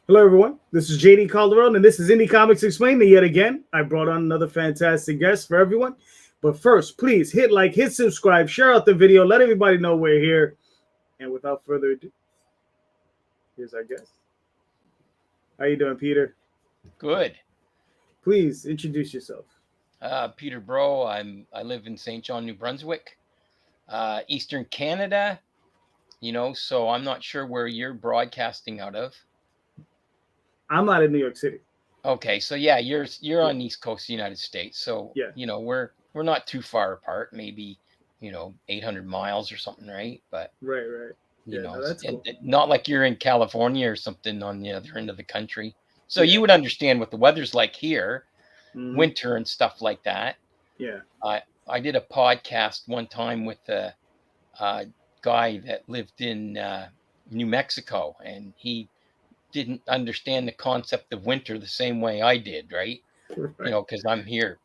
Hello, everyone. This is JD Calderon, and this is Indy Comics Explained. And yet again, I brought on another fantastic guest for everyone. But first, please hit like, hit subscribe, share out the video, let everybody know we're here. And without further ado, here's our guest. How you doing, Peter? Good. Please introduce yourself. Peter Breau. I live in St. John, New Brunswick, Eastern Canada. So I'm not sure where you're broadcasting out of. I'm not in New York City. Okay, so yeah, you're Yeah, on the East Coast of the United States. So yeah, we're not too far apart. Maybe 800 miles or something, right? But right, right. Yeah, no, that's cool. not like you're in California or something on the other end of the country. So Yeah. you would understand what the weather's like here, Hmm. winter and stuff like that. Yeah. I did a podcast one time with a guy that lived in New Mexico, and he didn't understand the concept of winter the same way I did, right? Right. Because I'm here,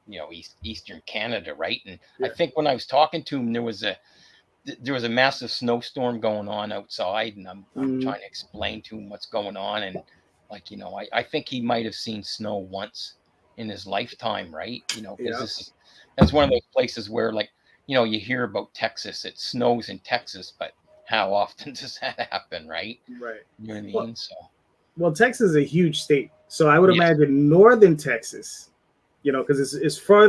Eastern Canada, right? And I Yeah. think when I was talking to him, there was a massive snowstorm going on outside, and I'm Hmm. trying to explain to him what's going on, and I think he might have seen snow once in his lifetime, right? Because Yeah. that's one of those places where you hear about Texas, it snows in Texas, but how often does that happen, right? Right. You know what I Well, mean? So well, Texas is a huge state, so I would yes. imagine northern Texas, because it's far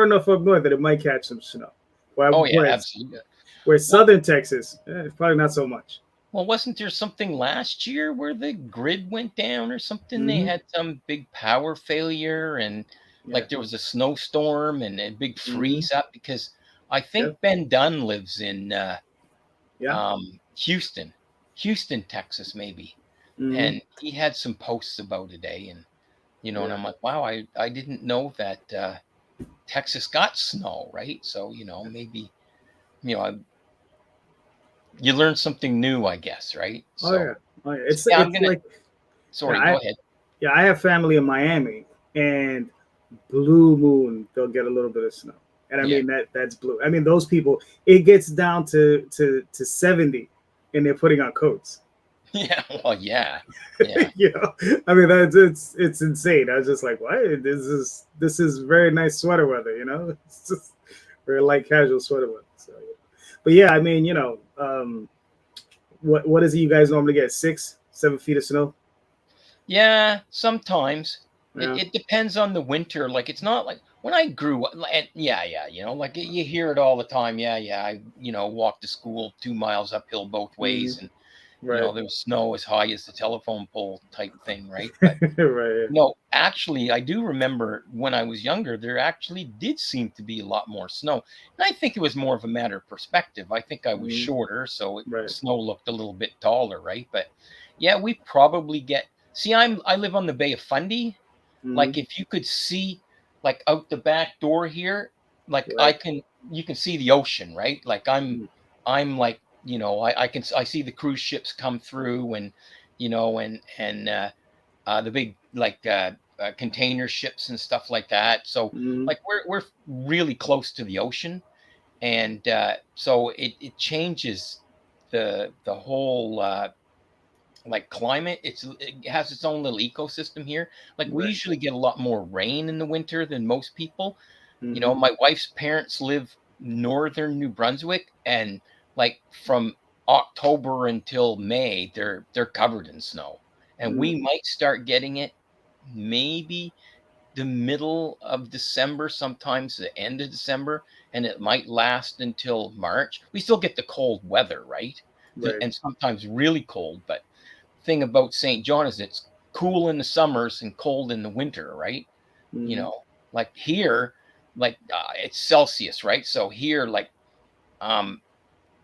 enough up north that it might catch some snow. Where Oh yeah, where, it's, absolutely. where Well, southern Texas, it's probably not so much. wasn't there something last year where the grid went down or something? They Hmm. had some big power failure, and Yeah. like there was a snowstorm and a big Hmm. freeze up because I Yeah. think Ben Dunn lives in Yeah. Houston, Texas, maybe. Hmm. And he had some posts about today, and Yeah. I'm like, wow, I didn't know that Texas got snow, right? So maybe you know I- you learn something new, I guess, right? Oh yeah. Oh yeah. So It's yeah, I'm it's gonna. like yeah, Sorry, go ahead. I have family in Miami, and blue moon they'll get a little bit of snow, and I Yeah, mean that's blue. I mean those people, it gets down to 70, and they're putting on coats. yeah. Well, yeah, yeah. I mean that's it's insane. I was just like, what? This is very nice sweater weather. It's just very light casual sweater weather. So, yeah. But yeah, I mean, what is it you guys normally get? 6, 7 feet of snow? Yeah, sometimes it, Yeah. it depends on the winter. Like it's not like when I grew up. And yeah, like you hear it all the time. Yeah. I walked to school 2 miles uphill both Hmm. ways, and Right. there was snow as high as the telephone pole type thing, right? But Right. no, actually, I do remember when I was younger, there actually did seem to be a lot more snow, and I think it was more of a matter of perspective. I think I was Hmm. shorter, so Right. snow looked a little bit taller, right? But yeah, we probably get. See, I live on the Bay of Fundy. Hmm. Like if you could see like out the back door here, like Right. you can see the ocean, right? Like Mm. I'm like, I see the cruise ships come through, and the big container ships and stuff like that. So Hmm. like we're really close to the ocean, and so it changes the whole like climate. It has its own little ecosystem here. Like we Right. usually get a lot more rain in the winter than most people. Hmm. My wife's parents live northern New Brunswick, and like from October until May, they're covered in snow. And Hmm. we might start getting it maybe the middle of December, sometimes the end of December, and it might last until March. We still get the cold weather, right? Right. And sometimes really cold, but thing about St. John is it's cool in the summers and cold in the winter, right? You Hmm. know, like here, like it's Celsius, right? So here, like um,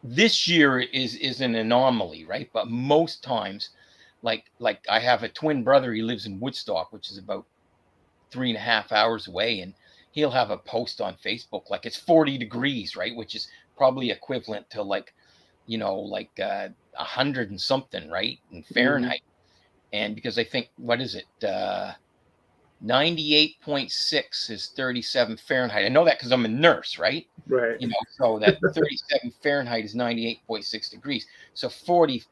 this year is an anomaly, right? But most times, like I have a twin brother. He lives in Woodstock, which is about 3.5 hours away, and he'll have a post on Facebook like it's 40 degrees, right? Which is probably equivalent to like like 100 and something, right, in Hmm. Fahrenheit. And because I think what is it 98.6 is 37 Fahrenheit. I know that because I'm a nurse, right? Right. So that 37 Fahrenheit is 98.6 degrees. So 40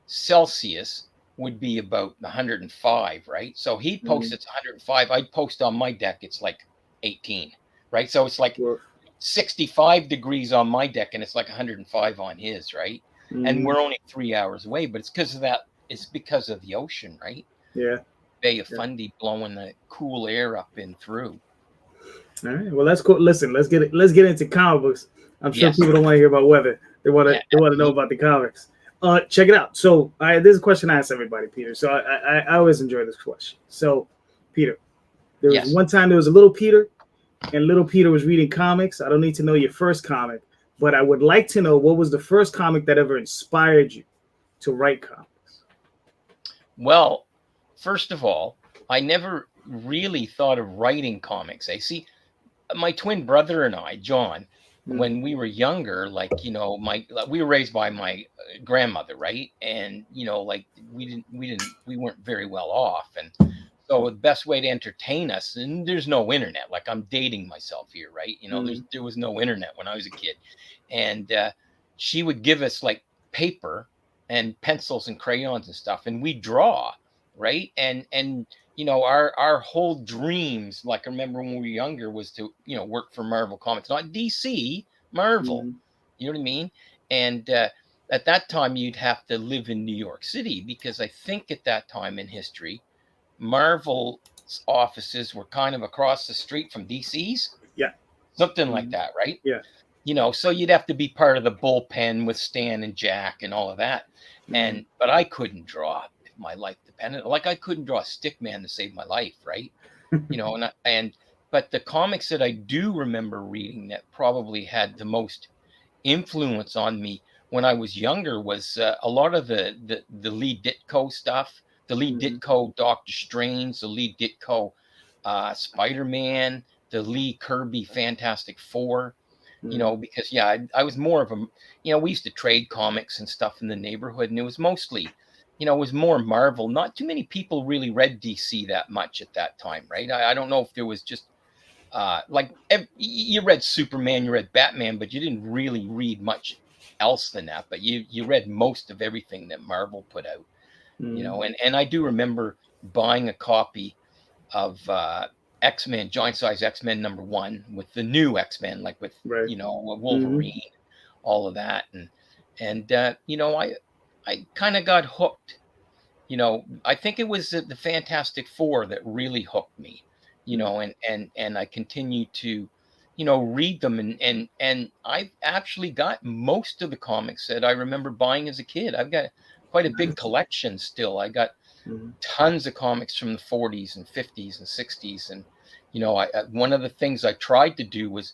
Celsius would be about 105, right? So he'd post Mhm. it's 105. I'd post on my deck, it's like 18, right? So it's like Well, 65 degrees on my deck and it's like 105 on his, right? And mhm. we're only 3 hours away, but it's because of that. It's because of the ocean, right? Yeah. Bay of Yeah. Fundy blowing the cool air up and through. All right. Well, that's cool. Listen, let's get into comic books. I'm sure Yes. people don't want to hear about weather. Yeah. They want to know Absolutely. about the comics. Check it out. So, there's a question I ask everybody, Peter. So I always enjoy this question. So, Peter, there was Yes. one time there was a little Peter, and little Peter was reading comics. I don't need to know your first comic, but I would like to know what was the first comic that ever inspired you to write comics. Well, first of all, I never really thought of writing comics. I see my twin brother and I, John, Mm, when we were younger, like, we were raised by my grandmother, right? And, like we weren't very well off. And so the best way to entertain us, and there's no internet, like I'm dating myself here, right? mm, There was no internet when I was a kid. And she would give us like paper and pencils and crayons and stuff, and we draw, right? And our whole dreams, like I remember when we were younger, was to work for Marvel Comics, not DC, Marvel. mm, You know what I mean? And at that time, you'd have to live in New York City, because I think at that time in history, Marvel's offices were kind of across the street from DC's, yeah. something like Mm, that, right? yeah. So you'd have to be part of the bullpen with Stan and Jack and all of that. Mm, But I couldn't draw if my life depended. Like I couldn't draw a stick man to save my life, right? But the comics that I do remember reading that probably had the most influence on me when I was younger was a lot of the Lee Ditko stuff, the Lee mm, Ditko Doctor Strange, the Lee Ditko Spider-Man, the Lee Kirby Fantastic Four. mm, Because I was more of a, we used to trade comics and stuff in the neighborhood, and it was mostly, it was more Marvel. Not too many people really read DC that much at that time, right? I don't know if there was just you read Superman, you read Batman, but you didn't really read much else than that. But you read most of everything that Marvel put out, mm. and I do remember buying a copy of X-Men, giant size X-Men #1 with the new X-Men, like with Right. Mm, Wolverine, all of that, and I kind of got hooked. I think it was the Fantastic Four that really hooked me. mm. And I continue to read them, and I've actually got most of the comics that I remember buying as a kid. I've got quite a big Nice. collection still. I got Mm, tons of comics from the 40s and 50s and 60s. And one of the things I tried to do was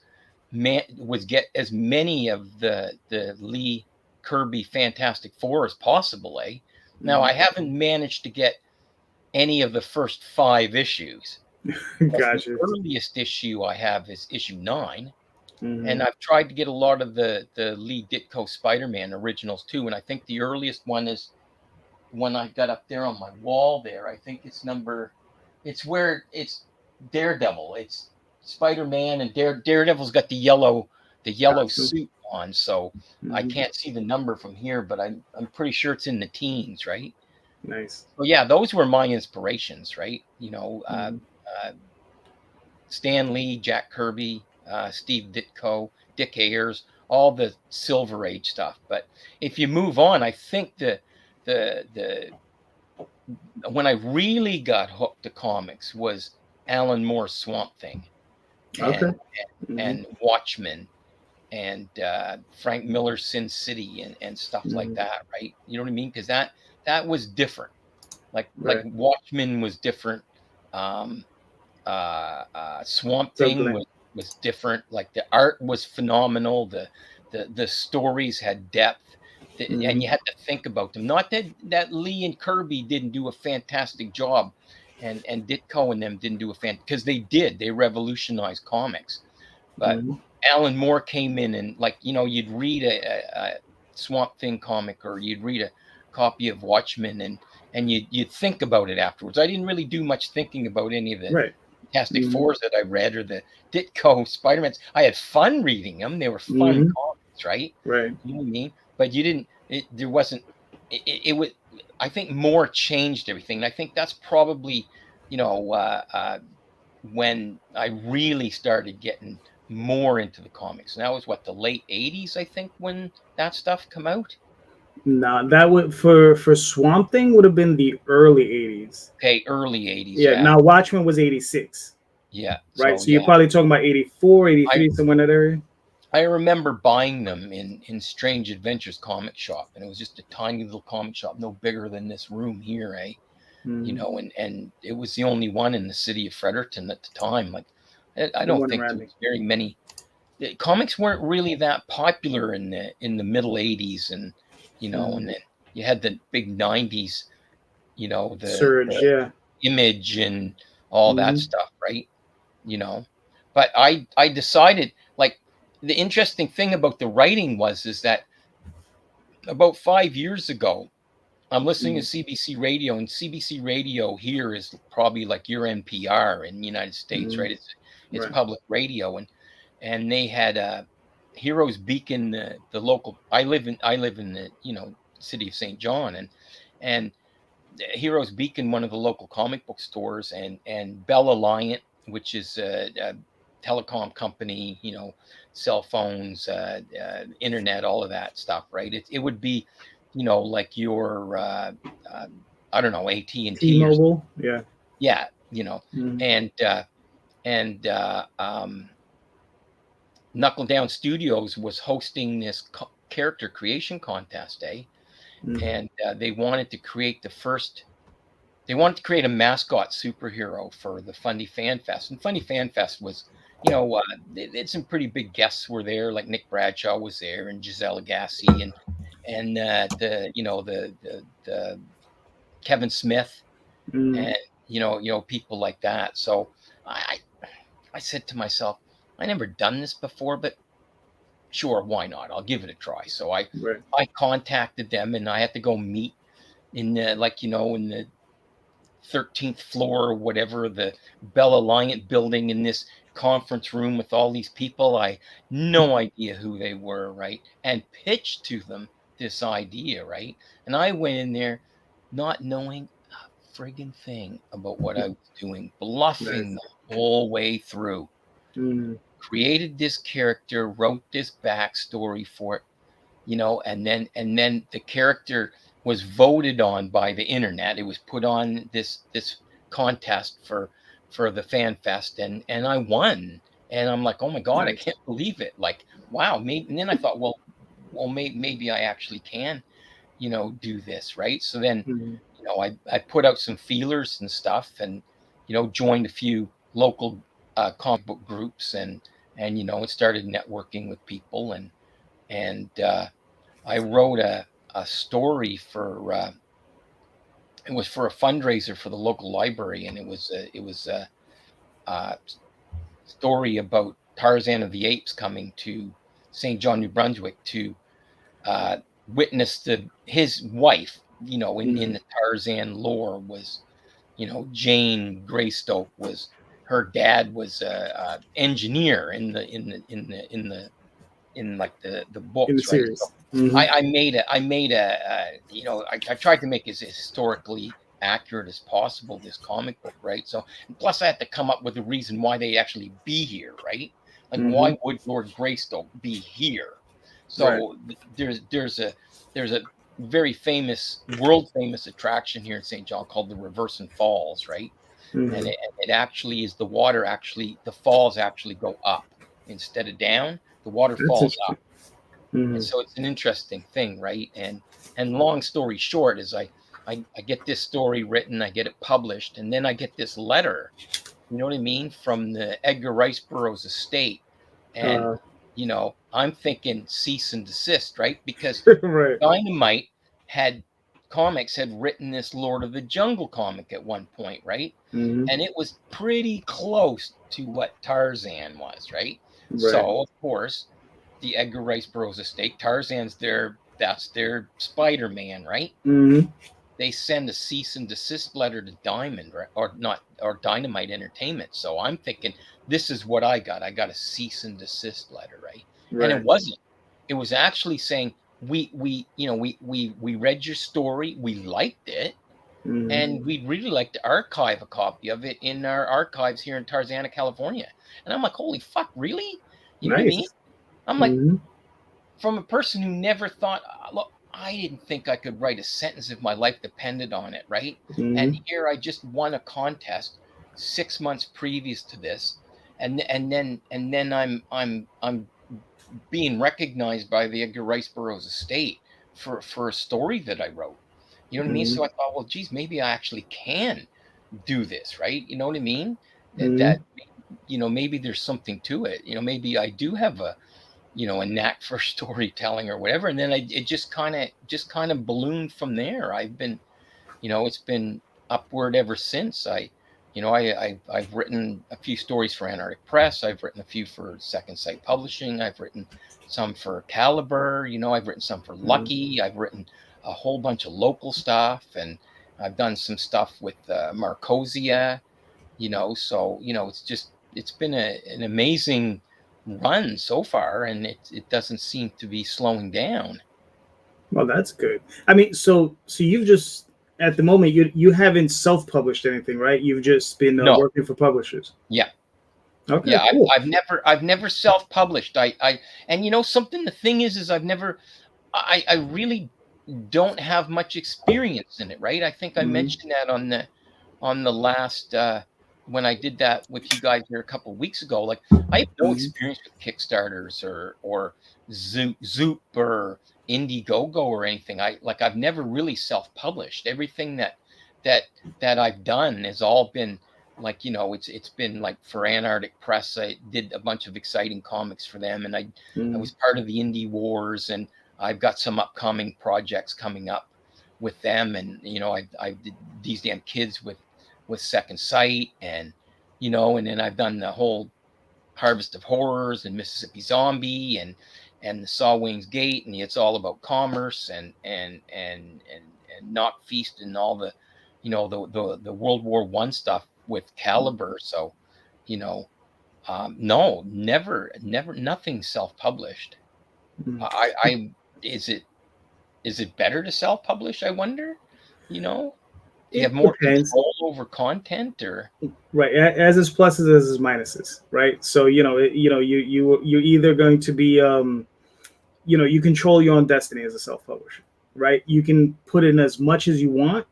get as many of the Lee Kirby Fantastic Four as possible. Now mm. I haven't managed to get any of the first 5 issues, but the Gotcha. earliest issue I have is issue 9. And Mm, I've tried to get a lot of the Lee Ditko Spider-Man originals too. And I think the earliest one is one I got up there on my wall there. I think it's where it's Daredevil. It's Spider-Man, and Daredevil's got the yellow gotcha. suit on. So I Mm, can't see the number from here, but I'm pretty sure it's in the teens, right? nice. So yeah, those were my inspirations, right? Mm, Stan Lee, Jack Kirby, Steve Ditko, Dick Ayers, all the Silver Age stuff. But if you move on, I think the when I really got hooked to comics was Alan Moore's Swamp Thing, okay. and Mm, and Watchmen, and Frank Miller's Sin City, and stuff like mm, that, right? You know what I mean? Because that was different. Like right. Watchmen was different. Um, Swamp So Thing glad. was different. Like the art was phenomenal. The stories had depth, and you Mm, had to think about them. Not that Lee and Kirby didn't do a fantastic job, and Ditko and them didn't do a because they did. They revolutionized comics. But mm, Alan Moore came in, and you'd read a Swamp Thing comic, or you'd read a copy of Watchmen, and you'd think about it afterwards. I didn't really do much thinking about any of the right. Fantastic Mm, Fours that I read, or the Ditko Spider-Mans. I had fun reading them. They were fun mm, comics, right? right. You know what I mean? But you didn't. There wasn't. It was I think more changed everything. And I think that's probably, when I really started getting more into the comics. And that was what, the late 80s, I think, when that stuff come out. Nah, that would for Swamp Thing would have been the early 80s. Okay, early 80s, Yeah, yeah. now Watchmen was 86, Yeah. right? So So you're yeah. probably talking about 84, I 83, somewhere in that area. I remember buying them in Strange Adventures comic shop, and it was just a tiny little comic shop, no bigger than this room here, eh? Mm-hmm. And it was the only one in the city of Fredericton at the time. Like, I The don't one think there around me. was very many. Comics weren't really that popular in the middle 80s, and Mm-hmm. and then you had the big 90s, Surge, the yeah. Image and all that Mm-hmm. stuff, right? you know but I decided, like, the interesting thing about the writing is that about 5 years ago, I'm listening to Mm-hmm. CBC radio, and CBC radio here is probably like your NPR in the United States, Mm-hmm. right? It's Right. public radio, and they had Heroes Beacon, the local. I live in the city of St. John, and Heroes Beacon, one of the local comic book stores, and Bell Alliant, which is a telecom company, cell phones, internet, all of that stuff, right? It would be, like your uh, I don't know, AT&T or T-Mobile, yeah. yeah, Mm-hmm. and Knuckle Down Studios was hosting this character creation contest, eh? Mm-hmm. And they wanted to create the first. They wanted to create a mascot superhero for the Fundy Fan Fest, and Fundy Fan Fest was, it's some pretty big guests were there, like Nick Bradshaw was there, and Giselle Agassi, and the Kevin Smith, Mm-hmm. and people like that. So I I said to myself, I never done this before, but sure, why not? I'll give it a try. So Right. I contacted them, and I had to go meet in the, in the 13th floor or whatever, the Bell Alliant building, in this conference room with all these people. I no idea who they were, right? And pitched to them this idea, right? And I went in there not knowing a friggin' thing about what I was doing, bluffing Nice. the whole way through. Mm-hmm. Created this character, wrote this backstory for it, and then the character was voted on by the internet. It was put on this contest for the fan fest, and I won. And I'm like, oh my god, I Nice. can't believe it. Like, wow. Maybe, and then I thought, well, maybe I actually can, do this, right? So then, Mm-hmm. I put out some feelers and stuff, and joined a few local comic book groups, and started networking with people, and I wrote a story for it was for a fundraiser for the local library, and it was a story about Tarzan of the Apes coming to St. John, New Brunswick, to witness his wife. In Mm-hmm. the Tarzan lore was, Jane Greystoke was, her dad was a engineer in like the In the books, right? So series. Mm-hmm. I tried to make it as historically accurate as possible, this comic book, right? So, and plus I had to come up with a reason why they actually be here, right? Like, Mm-hmm. why would Lord Greystoke be here? Right. So there's a very famous, world famous attraction here in St. John called the Reversing Falls, right? And Mm-hmm. it actually is, the falls actually go up instead of down. The water That's falls interesting. up, and Mm-hmm. so it's an interesting thing, right? And long story short is, I get this story written, I get it published, and then I get this letter, you know what I mean, from the Edgar Rice Burroughs estate, and Uh, I'm thinking cease and desist, right? Because right. Dynamite had had written this Lord of the Jungle comic at one point, right? Mm-hmm. And it was pretty close to what Tarzan was, right? Right. So of course, the Edgar Rice Burroughs estate, that's their Spider-Man, right? Mm-hmm. They send a cease and desist letter to Diamond, right? Or not, or Dynamite Entertainment. So I'm thinking, this is what I got. I got a cease and desist letter, right? And it Right. wasn't. It was actually saying, we read your story, we liked it, Mhm. and we'd really like to archive a copy of it in our archives here in Tarzana, California. And I'm like, holy fuck, really? You know what I mean? Nice. I'm like, Mhm. from a person who never thought, look, I didn't think I could write a sentence if my life depended on it, right? And Mhm. here I just won a contest 6 months previous to this, and then I'm being recognized by the Edgar Rice Burroughs estate for a story that I wrote. You know what I mean? Mhm. So I thought, well, geez, maybe I actually can do this, right? You know what I mean? That Mhm. maybe there's something to it. Maybe I do have a knack for storytelling or whatever. And then it just kind of ballooned from there. It's been upward ever since. I've written a few stories for Antarctic Press. I've written a few for Second Sight Publishing. I've written some for Caliber. I've written some for Mhm. Lucky. I've written a whole bunch of local stuff, and I've done some stuff with Marcosia. So it's been an amazing run so far, and it doesn't seem to be slowing down. Well, that's good. I mean, so you've just at the moment you haven't self-published anything, right? You've just been No, working for publishers. yeah. Okay, Yeah, cool. I've never self-published. And something. The thing is I've never. I really don't have much experience in it, right? I think I Mhm. mentioned that on the last when I did that with you guys here a couple of weeks ago. Like, I have no Mhm. experience with Kickstarters or Zoop or Indiegogo or anything. I've never really self-published. Everything that I've done has all been like, it's been like for Antarctic Press. I did a bunch of exciting comics for them, and I Mhm. was part of the Indie Wars, and I've got some upcoming projects coming up with them. And I did These Damn Kids with Second Sight, and then I've done the whole Harvest of Horrors and Mississippi Zombie and the Saw Wings Gate, and It's All About Commerce, and Knock Feast, and all the World War One stuff with Caliber. So, you know, no, never, nothing self-published. Mhm. I is it better to self-publish, I wonder? You know? Do you have It more depends, control over content, or right? As its pluses as its minuses, right? So you're either going to be you control your own destiny as a self-publisher, right? You can put in as much as you want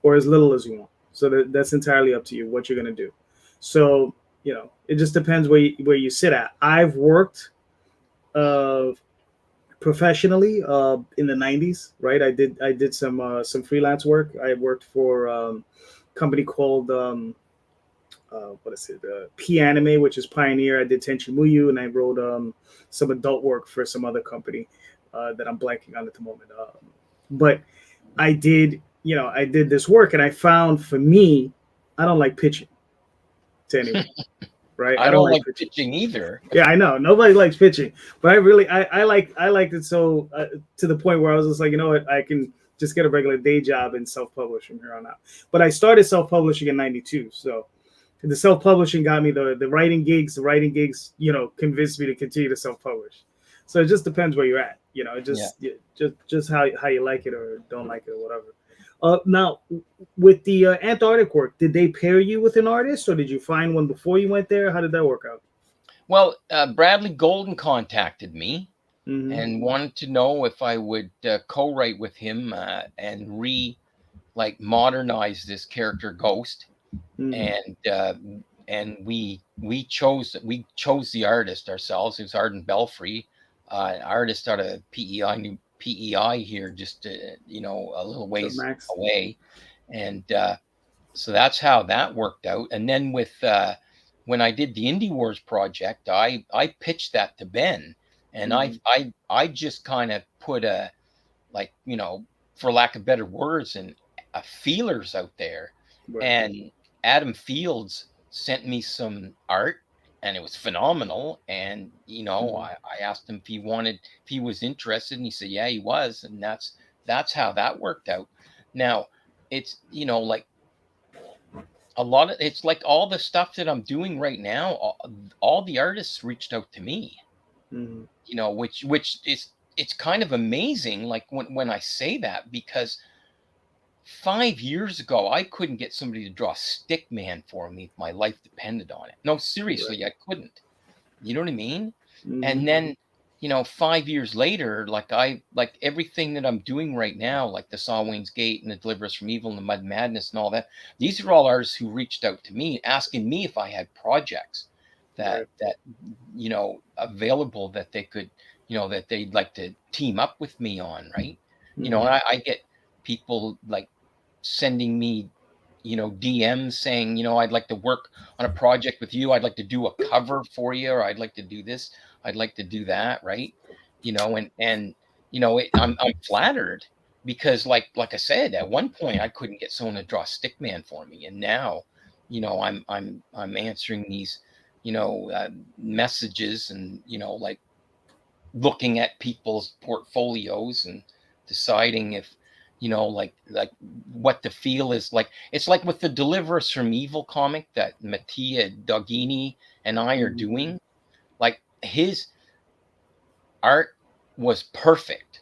or as little as you want. So that's entirely up to you what you're going to do. So it just depends where you sit at. I've worked uh, professionally in the 90s, right? I did some freelance work. I worked for a company called what is it, P Anime, which is Pioneer. I did Tenchi Muyu, and I wrote some adult work for some other company that I'm blanking on at the moment. But I did this work, and I found for me, I don't like pitching to anyone, right? I I don't don't like like pitching. pitching either. Yeah, I know nobody likes pitching, but I liked it so to the point where I was just like, you know what, I can just get a regular day job and self-publish from here on out. But I started self-publishing in '92, so the self-publishing got me the writing gigs. The writing gigs, convinced me to continue to self-publish. So it just depends where you're at. It Yeah. just how you like it or don't like it or whatever. Now, with the Antarctic work, did they pair you with an artist, or did you find one before you went there? How did that work out? Well, Bradley Golden contacted me Mm-hmm. and wanted to know if I would co-write with him and modernize this character Ghost. Mm-hmm. And we chose the artist ourselves. It was Arden Belfry, artist out of PEI here, just a little So ways Max. away. And so that's how that worked out. And then when I did the Indie Wars project, I pitched that to Ben, and Mm-hmm. I just kind of put like for lack of better words, and feelers out there. Right. And Adam Fields sent me some art, and it was phenomenal. And Mm-hmm. I asked him if he was interested, and he said yeah, he was. And that's how that worked out. Now it's like a lot of it's like all the stuff that I'm doing right now. All the artists reached out to me, Mm-hmm. which is it's kind of amazing, like when I say that, because 5 years ago I couldn't get somebody to draw stick man for me if my life depended on it. No, seriously, I couldn't. You know what I mean? And then, 5 years later, like everything that I'm doing right now, like the Saw Wayne's Gate and the Deliver Us from Evil and the Mud Madness and all that, these are all artists who reached out to me asking me if I had projects that available that they could, that they'd like to team up with me on, right? And I get people like sending me DMs saying, I'd like to work on a project with you. I'd like to do a cover for you, or I'd like to do this. I'd like to do that, right? I'm flattered because, like I said, at one point I couldn't get someone to draw Stickman for me, and now, I'm answering these, messages, and like looking at people's portfolios and deciding if like what the feel is like. It's like with the Deliver Us from Evil comic that Mattia Doggini and I are doing. Like, his art was perfect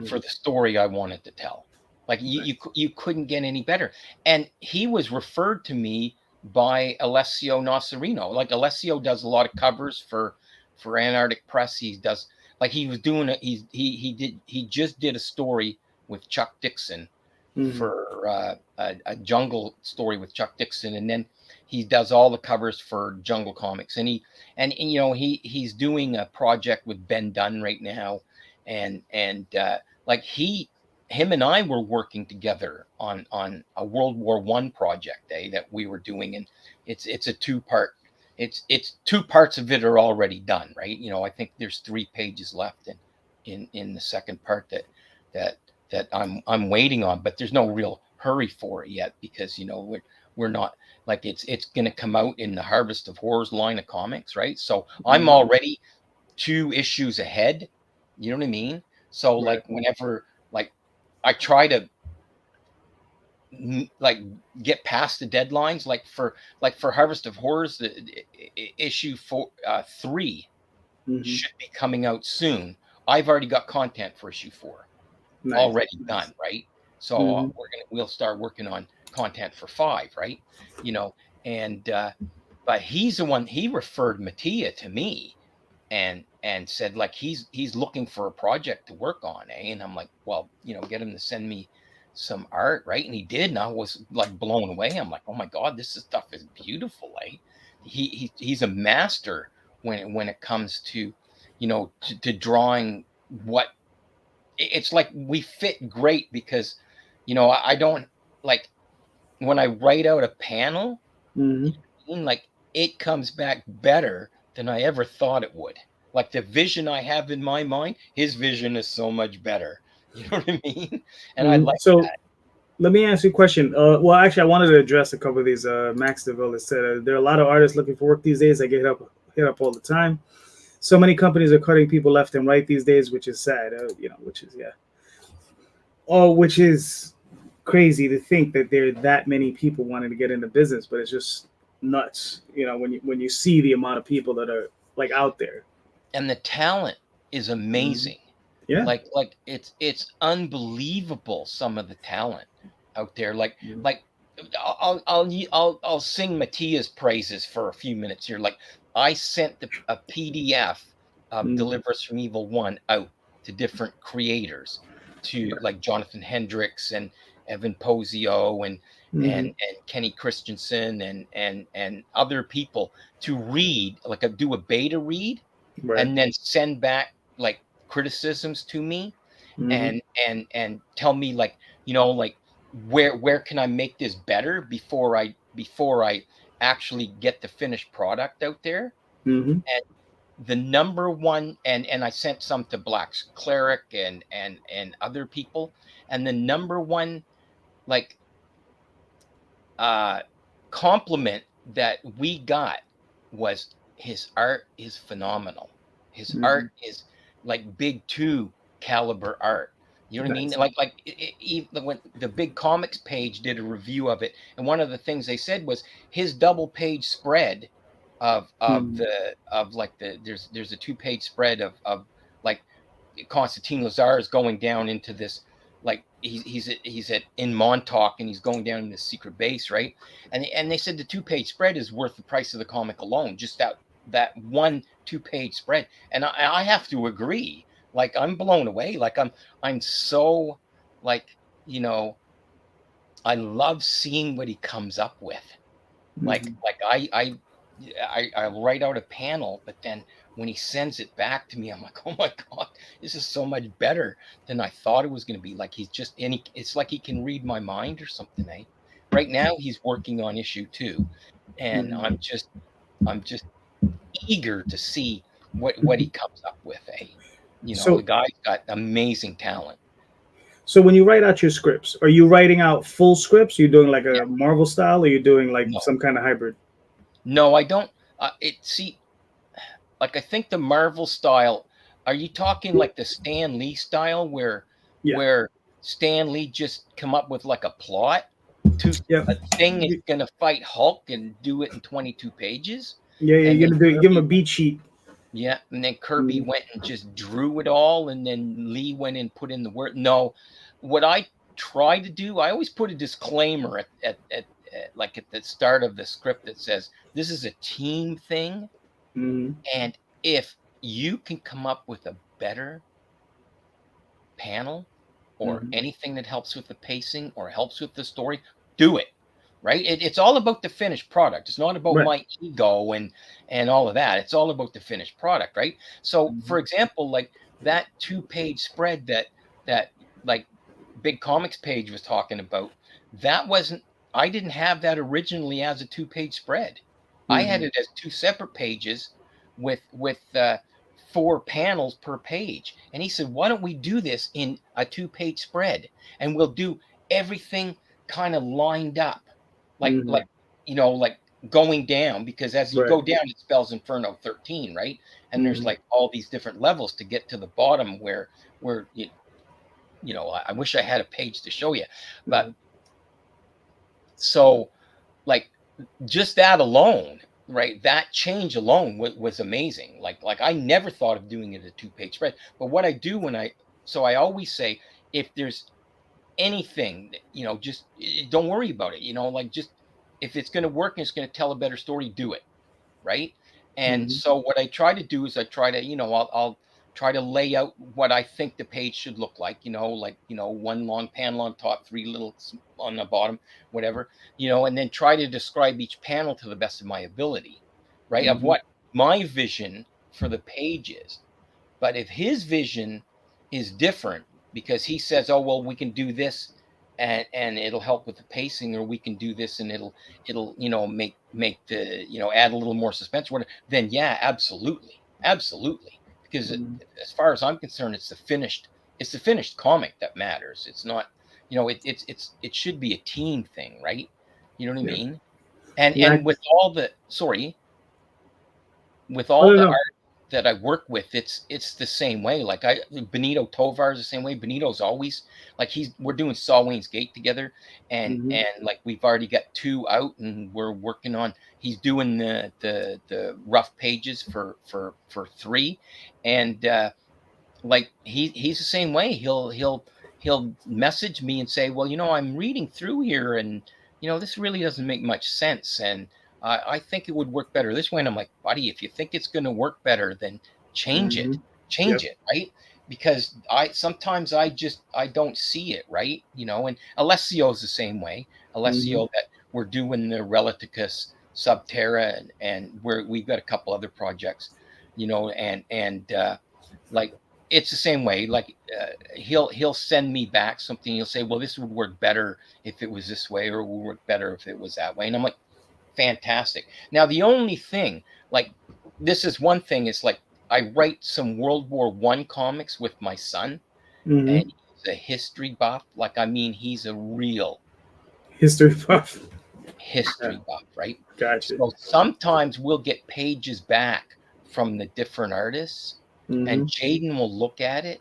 for the story I wanted to tell. Like, you couldn't get any better. And he was referred to me by Alessio Nocerino. Like, Alessio does a lot of covers for Antarctic Press. He does, like, he was doing it. He just did a story with Chuck Dixon for a jungle story with Chuck Dixon, and then he does all the covers for Jungle Comics, and he's doing a project with Ben Dunn right now, and like him and I were working together on a World War I project that we were doing, and it's a two-part. It's two parts of it are already done, right? I think there's 3 pages left in the second part that I'm waiting on, but there's no real hurry for it yet, because we're not, like, it's going to come out in the Harvest of Horrors line of comics, right? So I'm already 2 issues ahead. You know what I mean? So like, whenever, like, I try to like get past the deadlines, like for Harvest of Horrors, the issue 3 should be coming out soon. I've already got content for issue 4 already done, right? So we'll start working on content for 5, right? And but he's the one, he referred Mattia to me and said, like, he's looking for a project to work on, and I'm like, well, get him to send me some art, right? And he did, and I was like blown away. I'm like, oh my God, this stuff is beautiful, eh? He's a master when it comes to to drawing. What it's like, we fit great because I don't, like, when I write out a panel, like, it comes back better than I ever thought it would. Like, the vision I have in my mind, his vision is so much better. You know what I mean? And I like that. Let me ask you a question. Well, actually, I wanted to address a couple of these. Max DeVille has said there are a lot of artists looking for work these days. I get hit up all the time. So many companies are cutting people left and right these days, which is sad. Which is crazy to think that there are that many people wanting to get into business, but it's just nuts. When you see the amount of people that are like out there, and the talent is amazing. Yeah, like it's unbelievable, some of the talent out there. Like I'll sing Mattia's praises for a few minutes here. Like, I sent a PDF of Deliver Us from Evil 1 out to different creators, to like Jonathan Hendricks and Evan Posio and Kenny Christensen and other people to read, like, do a beta read, and then send back like criticisms to me, and tell me, like, like, where can I make this better before I actually get the finished product out there. And the number one, and I sent some to Black's Cleric and other people, and the number one, like, compliment that we got was, his art is phenomenal. His art is like Big 2 caliber art. You know what I mean? Like even when the Big Comics page did a review of it, and one of the things they said was his double page spread of there's a 2-page spread of like Constantine Lazar is going down into this, like he's in Montauk, and he's going down in this secret base, right? And they said the 2-page spread is worth the price of the comic alone, just that one 2-page spread. And I have to agree. Like, I'm blown away. Like, I'm so, like, you know, I love seeing what he comes up with. Like I'll write out a panel, but then when he sends it back to me, I'm like, oh my God, this is so much better than I thought it was going to be. Like, it's like he can read my mind or something, eh? Right now he's working on issue 2, and I'm just eager to see what he comes up with, eh? You know, the So, guy's got amazing talent. so when you write out your scripts, are you writing out full scripts? Are you doing like Yeah, a Marvel style, or are you doing like no, some kind of hybrid? no, I don't. Like, I think the Marvel style, are you talking like the Stan Lee style Yeah. where Stan Lee just come up with like a plot to Yeah. a thing is gonna fight Hulk and do it in 22 pages? Yeah, yeah, And you're then gonna do give him a Kirby beat sheet. yeah, and then Kirby Mhm. went and just drew it all, and then Lee went and put in the word. No, what I try to do, I always put a disclaimer at like at the start of the script that says this is a team thing. Mhm. And if you can come up with a better panel or Mhm. anything that helps with the pacing or helps with the story, do it. Right? It's all about the finished product. It's not about Right. my ego and all of that. It's all about the finished product, right? So, Mhm. for example, like that 2-page spread that like Big Comics Page was talking about, that wasn't. I didn't have that originally as a 2-page spread. I had Mhm. it as 2 separate pages with 4 panels per page. And he said, "Why don't we do this in a 2-page spread, and we'll do everything kind of lined up, Mhm. like like going down, because as you Right. go down, it spells Inferno 13, right? And there's Mhm. like all these different levels to get to the bottom where I wish I had a page to show you, but Mhm. so like just that alone, right? That change alone was amazing. Like I never thought of doing it a 2-page spread, but what I do so I always say, if there's anything that, just don't worry about it. Like, just if it's going to work and it's going to tell a better story, do it, right? And Mhm. so what I try to do is I try to, I'll try to lay out what I think the page should look like, like, one long panel on top, 3 little on the bottom, whatever, and then try to describe each panel to the best of my ability, right? Of Mhm. what my vision for the page is. But if his vision is different because he says, "Oh, well, we can do this and it'll help with the pacing, or we can do this and it'll make the add a little more suspense," or whatever, then yeah, absolutely, absolutely. Because Mhm. as far as I'm concerned, it's the finished comic that matters. It's not, it should be a team thing, right? You know what I Yeah. mean? And Yeah. with all the sorry, with I all don't the know. art that I work with, it's the same way. Like Benito Tovar is the same way. Benito's always like we're doing Saw Wayne's Gate together, Mhm. and like we've already got 2 out, and we're working on. He's doing the rough pages for 3, and like he's the same way. He'll message me and say, "Well, I'm reading through here, and this really doesn't make much sense, and I think it would work better this way." And I'm like, "Buddy, if you think it's going to work better, then change it, Mhm. change Yep. it, right?" Because I don't see it, right? And Alessio's the same way. Mhm. Alessio, that we're doing the Reliticus Subterra, and we've got a couple other projects, and like it's the same way. Like he'll send me back something. He'll say, "Well, this would work better if it was this way, or it would work better if it was that way." And I'm like, fantastic. Now the only thing, like, this is one thing, is like I write some World War I comics with my son, and Mhm. he's a history buff. Like, I mean, he's a real History buff. Yeah. history buff, right? Gotcha. So sometimes we'll get pages back from the different artists, and Mhm. Jaden will look at it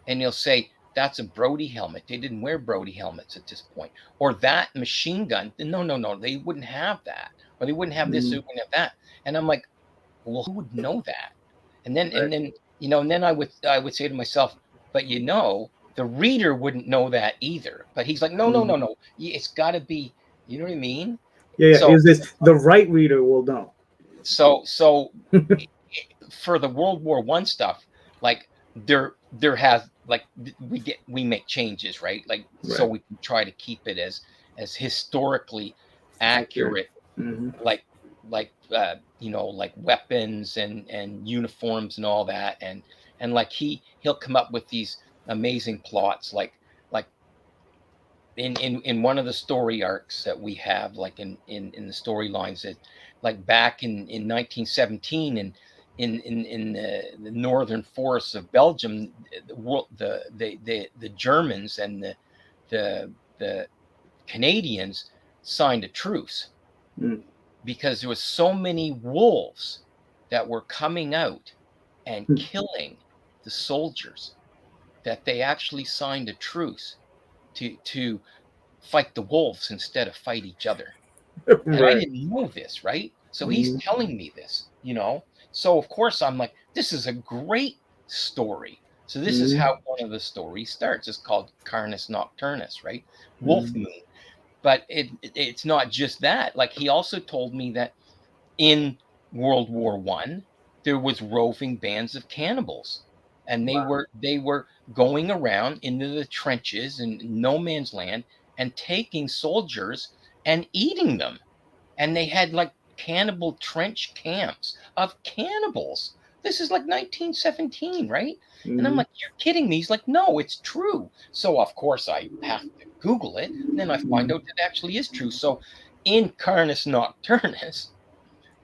and he'll say, "That's a Brody helmet. They didn't wear Brody helmets at this point." Or that machine gun. No, no, no, they wouldn't have that. Or they wouldn't have this, they Mhm. wouldn't have that. And I'm like, well, who would know that? And then Right. you know, and then I would say to myself, but you know, the reader wouldn't know that either. But he's like, no, no, Mhm. no, no. It's got to be, you know what I mean? Yeah, yeah. So, Is this the right reader will know? so for the World War One stuff, like there has like we make changes, right? Like so Right. we can try to keep it as historically Accurate. accurate, Hmm. like you know, like weapons and uniforms and all that, and like he'll come up with these amazing plots, like in one of the story arcs that we have, like in the storylines, that like back in 1917, and in the northern forests of Belgium, the Germans and the Canadians signed a truce Mm. because there was so many wolves that were coming out and killing the soldiers that they actually signed a truce to fight the wolves instead of fight each other. And I Right. didn't know this, right? So he's Hmm. telling me this, you know. So of course I'm like, this is a great story. So this is Hmm. how one of the stories starts. It's called Carnus Nocturnus, right? Wolf Hmm. Moon. But it's not just that. Like he also told me that in World War One, there was roving bands of cannibals, and Wow. they were going around into the trenches in no man's land and taking soldiers and eating them. And they had like cannibal trench camps of cannibals. This is like 1917, right? And I'm Hmm. like, you're kidding me. He's like, no, it's true. So of course I have to Google it, and then I find Hmm. out it actually is true. So in Carnus Nocturnus,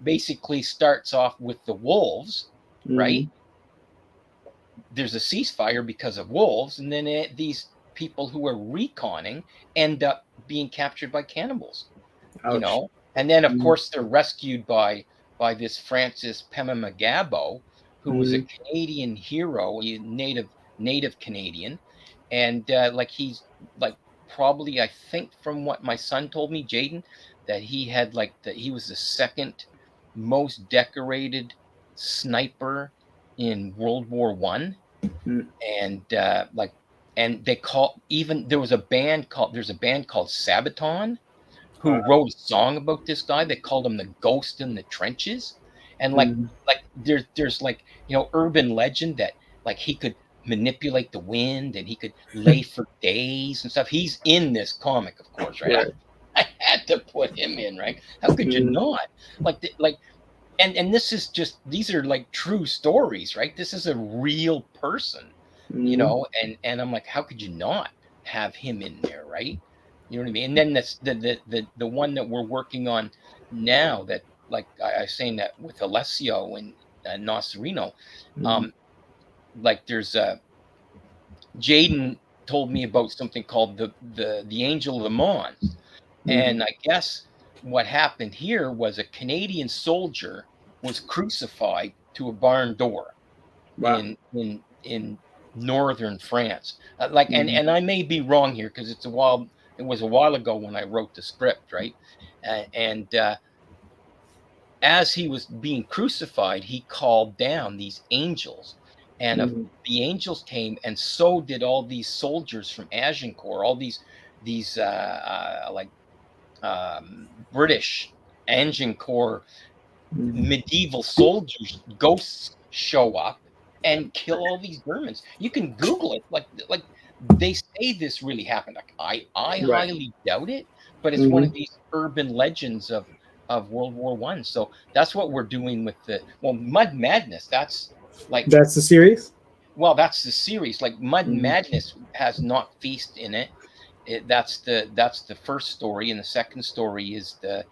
basically starts off with the wolves, right? Hmm. There's a ceasefire because of wolves, and then these people who are reconning end up being captured by cannibals, you Ouch. know. And then of Hmm. course they're rescued by this Francis Pema Magabo, who was a Hmm. Canadian hero, a native Canadian, and like he's like probably, I think from what my son told me, Jaden, that he had like that he was the second most decorated sniper in World War One, Hmm. and like, and they call, even there was a band called, there's a band called Sabaton who Wow. wrote a song about this guy. They called him the ghost in the trenches. And Hmm. like there's like, you know, urban legend that like he could manipulate the wind and he could lay for days and stuff. He's in this comic, of course, right? Right. I had to put him in, right? How could you Hmm. not? Like and this is just, these are like true stories, right? This is a real person, you Hmm. know, and I'm like, how could you not have him in there, right? You know what I mean? And then that's the one that we're working on now, that like I was saying, that with Alessio and Nocerino, Hmm. um, like there's Jaden told me about something called the Angel of the Mons. Hmm. And I guess what happened here was a Canadian soldier was crucified to a barn door Wow. in northern France. Like, Hmm. and I may be wrong here because it was a while ago when I wrote the script, right? And as he was being crucified, he called down these angels, and Hmm. the angels came, and so did all these soldiers from Agincourt, all these like British engine corps Hmm. medieval soldiers, ghosts show up and kill all these Germans. You can Google it. Like they say this really happened. Like I Right. highly doubt it, but it's one Hmm. of these urban legends of World War One. So that's what we're doing with the, well, Mud Madness. That's like, That's the series. well, that's the series. Like Mud Hmm. Madness has not Feast in it. That's the first story, and the second story is the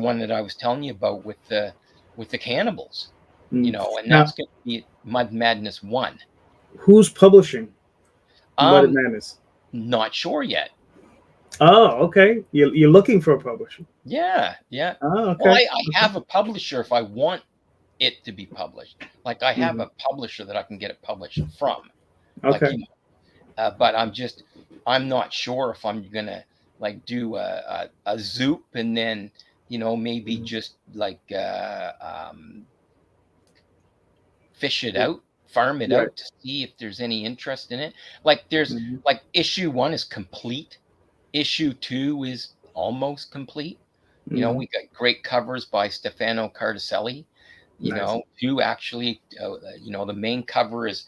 one that I was telling you about with the cannibals, you Hmm. know, and that's Now, going to be Mud Madness 1. who's publishing Mud Um, Madness? not sure yet. Oh, okay. You're looking for a publisher. Yeah, yeah. Oh, Well, okay. I have a publisher if I want it to be published. Like I have Hmm. a publisher that I can get it published from. Like, Okay. you know, but I'm not sure if I'm gonna like do a Zoop and then, you know, maybe Mhm. just like fish it out farm it Right. out to see if there's any interest in it. Like there's like issue 1 is complete. Issue 2 is almost complete. You know, we got great covers by Stefano Cardicelli. You Nice. know, 2 actually, you know, the main cover is,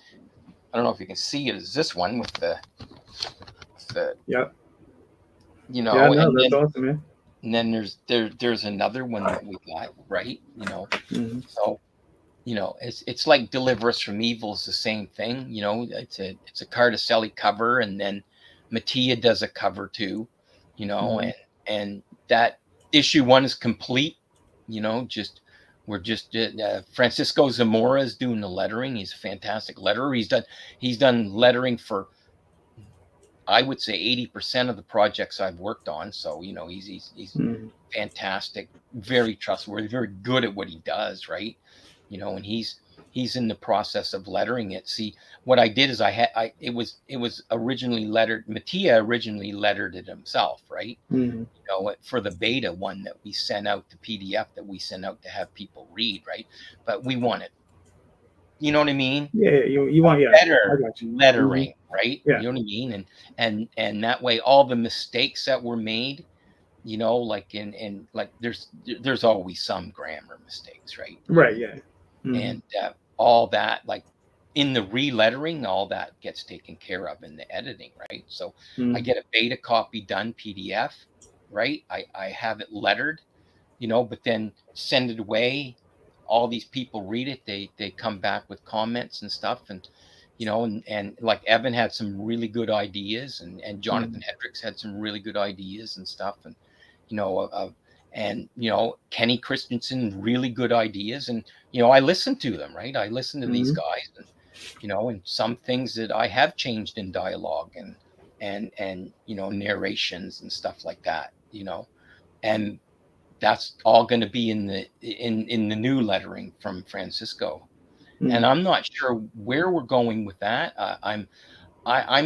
I don't know if you can see it, is this one with the Yep. you know, Yeah, no, and that's then awesome, man. and then there's another one that we got, right? You know, so you know, it's like Deliver Us from Evil is the same thing. You know, it's a Cardicelli cover, and then Mattia does a cover too. You know, and that issue 1 is complete. You know, we're just Francisco Zamora is doing the lettering. He's a fantastic letterer. He's done lettering for, I would say, 80% of the projects I've worked on. So, you know, he's fantastic, very trustworthy, very good at what he does, right? You know, and he's in the process of lettering it. See, what I did is it was originally lettered. Mattia originally lettered it himself, right? You know, for the beta one that we sent out, the PDF that we sent out to have people read, right? But we wanted, you know what I mean? Yeah, you want Better lettering, right? Yeah. You know what I mean? And that way, all the mistakes that were made, you know, like in like there's always some grammar mistakes, right? Right. Yeah. And all that, like in the re-lettering, all that gets taken care of in the editing, right? So I get a beta copy done PDF, right? I have it lettered, you know, but then send it away. All these people read it, they come back with comments and stuff, and you know, and like Evan had some really good ideas, and Jonathan Hendricks had some really good ideas and stuff, and you know, and you know, Kenny Christensen, really good ideas, and you know, I listen to them, right? I listen to these guys, and you know, and some things that I have changed in dialogue and you know, narrations and stuff like that, you know, and that's all going to be in the new lettering from Francisco. And I'm not sure where we're going with that. I'm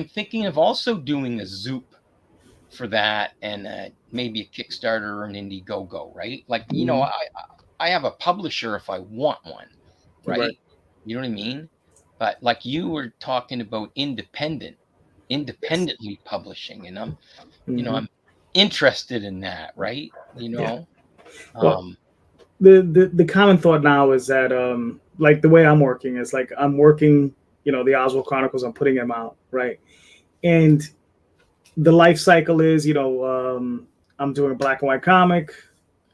thinking of also doing a Zoop for that, and maybe a Kickstarter or an Indiegogo, right? Like, you know, I have a publisher if I want one, right? You know what I mean? But like you were talking about independently publishing, and I'm, you know, I'm interested in that, right? You know, Well, the common thought now is that like the way I'm working is like I'm working, you know, the Oswald Chronicles, I'm putting them out, right? And the life cycle is, you know, I'm doing a black and white comic,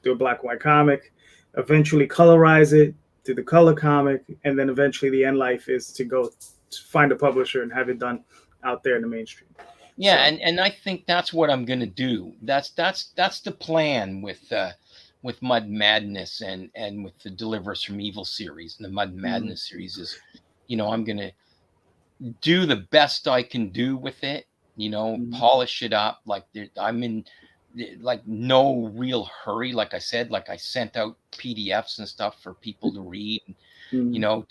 do a black and white comic, eventually colorize it, do the color comic, and then eventually the end life is to go to find a publisher and have it done out there in the mainstream. Yeah, so. and I think that's what I'm going to do. That's the plan with Mud Madness and with the Deliver Us from Evil series. And the Mud Madness series is, you know, I'm going to do the best I can do with it, you know, polish it up. Like I'm in like no real hurry. Like I said, like I sent out PDFs and stuff for people to read, you know,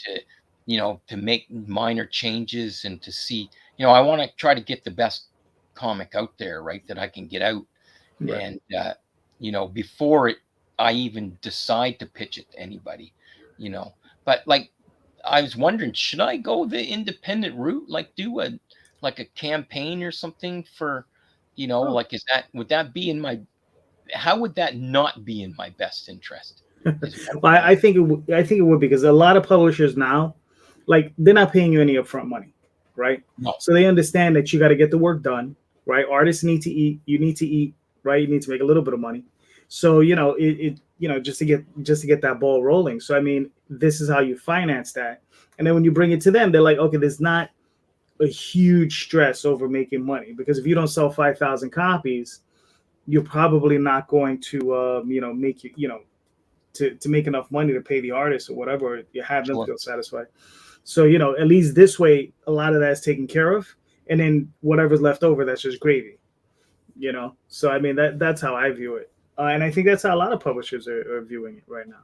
to make minor changes and to see, you know, I want to try to get the best comic out there, right, that I can get out. And you know, before I even decide to pitch it to anybody, you know. But like I was wondering, should I go the independent route, like do a campaign or something for, you know, like would that be in my, how would that not be in my best interest? Well, I think it would, because a lot of publishers now, like, they're not paying you any upfront money, right? No. So they understand that you got to get the work done, right? Artists need to eat, you need to eat, right? You need to make a little bit of money. So, you know, it you know, just to get that ball rolling. So I mean, this is how you finance that. And then when you bring it to them, they're like, okay, there's not a huge stress over making money, because if you don't sell 5,000 copies, you're probably not going to you know, make you, you know, to make enough money to pay the artist or whatever, you have them feel satisfied. So, you know, at least this way, a lot of that's taken care of. And then whatever's left over, that's just gravy, you know? So, I mean, that's how I view it. And I think that's how a lot of publishers are viewing it right now.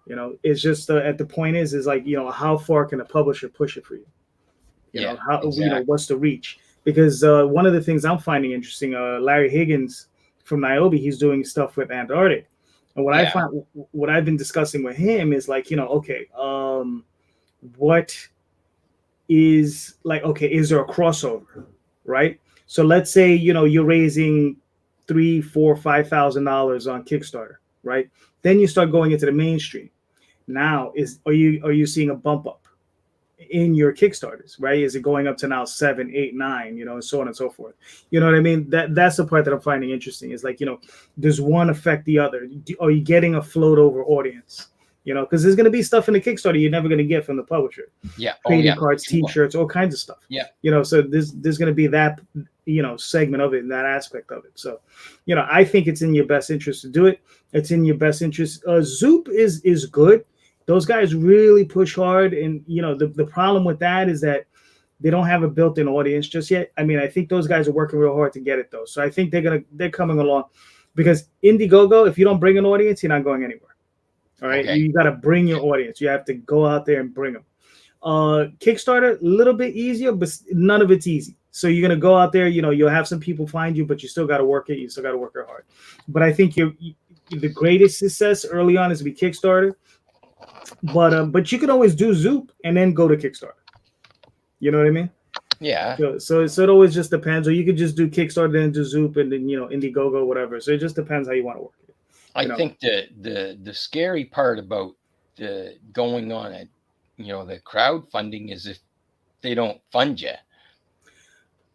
You know, it's just at the point is like, you know, how far can a publisher push it for you? You know, how, you know, what's the reach? Because one of the things I'm finding interesting, Larry Higgins from Niobe, he's doing stuff with Antarctic. And what I find, what I've been discussing with him is like, you know, okay, what is like, okay, is there a crossover, right? So let's say, you're raising $3, $4, $5,000 on Kickstarter, right? Then you start going into the mainstream. Now, are you seeing a bump up in your Kickstarters, right? Is it going up to now 7, 8, 9, and so on and so forth? You know what I mean? That's the part that I'm finding interesting. Is like, does one affect the other? Are you getting a float over audience? Because there's going to be stuff in the Kickstarter you're never going to get from the publisher. Yeah. Trading cards, T-shirts, all kinds of stuff. Yeah. So there's going to be that, segment of it and that aspect of it. So, I think it's in your best interest to do it. It's in your best interest. Zoop is good. Those guys really push hard, and the problem with that is that they don't have a built-in audience just yet. I mean, I think those guys are working real hard to get it though. So I think they're coming along, because Indiegogo, if you don't bring an audience, you're not going anywhere. All right, Okay. You got to bring your audience. You have to go out there and bring them. Kickstarter, a little bit easier, but none of it's easy. So you're gonna go out there. You'll have some people find you, but you still got to work it. You still got to work it hard. But I think the greatest success early on is to be Kickstarter. But you can always do Zoop and then go to Kickstarter. You know what I mean? Yeah. So it always just depends. Or you could just do Kickstarter, then do Zoop, and then Indiegogo, whatever. So it just depends how you want to work it. I think the scary part about the going on at the crowdfunding is if they don't fund you.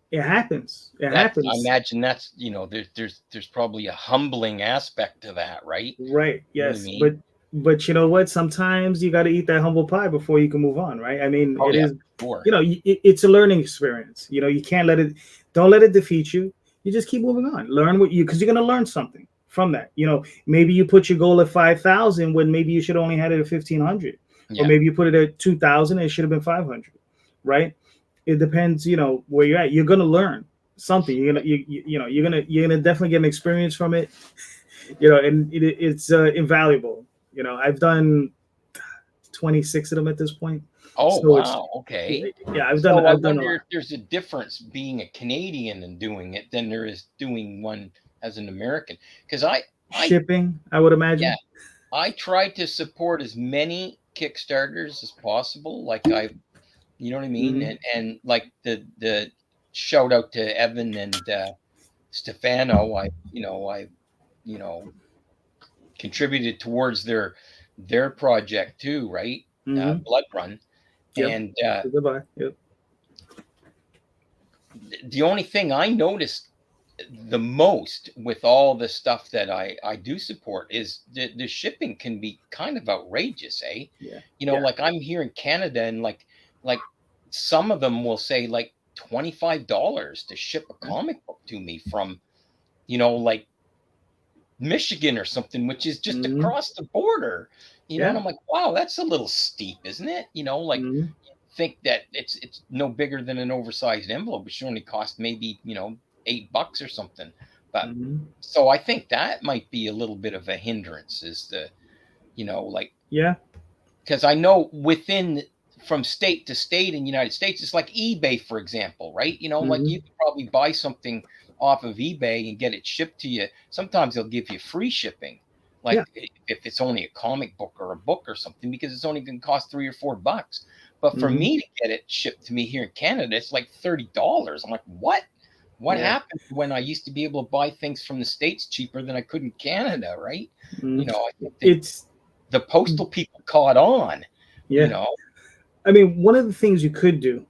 It happens. It happens. I imagine that's there's probably a humbling aspect to that, right? Right. Yes. You know what I mean? But you know what? Sometimes you got to eat that humble pie before you can move on, right? I mean, is. Sure. It's a learning experience. You can't don't let it defeat you. You just keep moving on. Learn because you're gonna learn something from that. Maybe you put your goal at 5,000 when maybe you should only had it at 1,500, or maybe you put it at 2,000 and it should have been 500, right? It depends, where you're at. You're gonna learn something. You're gonna definitely get an experience from it, and it's invaluable. I've done 26 of them at this point. Oh, so wow! Okay. Yeah, I've done. I wonder if there's a difference being a Canadian and doing it than there is doing one as an American. Because shipping, I would imagine. Yeah, I try to support as many Kickstarters as possible. Like you know what I mean, and like the shout out to Evan and Stefano. I contributed towards their project too, right? Blood Run. Yep. And goodbye. Yep. The only thing I noticed the most with all the stuff that I do support is the shipping can be kind of outrageous, eh? Yeah. Like I'm here in Canada, and like some of them will say like $25 to ship a comic book to me from, like Michigan or something, which is just across the border. And I'm like, wow, that's a little steep, isn't it? You think that it's no bigger than an oversized envelope, which should only cost maybe, $8 or something. But so I think that might be a little bit of a hindrance, is the, because I know from state to state in the United States, it's like eBay, for example, right? Like you could probably buy something off of eBay and get it shipped to you. Sometimes they'll give you free shipping. Like if it's only a comic book or a book or something, because it's only going to cost $3 or $4. But for me to get it shipped to me here in Canada, it's like $30. I'm like, what? What happened when I used to be able to buy things from the States cheaper than I could in Canada, right? I think it's the postal people caught on. I mean, one of the things you could do,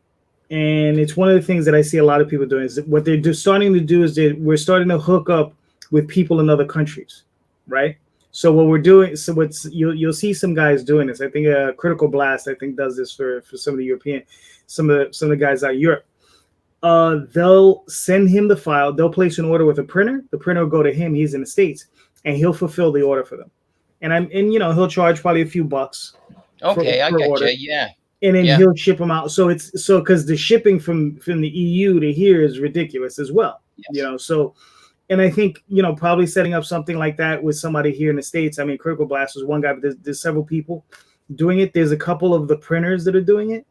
and it's one of the things that I see a lot of people doing, is that what they're just starting to do is we're starting to hook up with people in other countries, right? So what we're doing, you'll see some guys doing this. I think Critical Blast, I think, does this for some of the European, some of the guys out of Europe. They'll send him the file. They'll place an order with a printer. The printer will go to him. He's in the States, and he'll fulfill the order for them. And he'll charge probably a few bucks. Okay, I got you. Yeah. And then he'll ship them out. So because the shipping from the EU to here is ridiculous as well. Yes. And I think, probably setting up something like that with somebody here in the States. I mean, Critical Blast was one guy, but there's several people doing it. There's a couple of the printers that are doing it.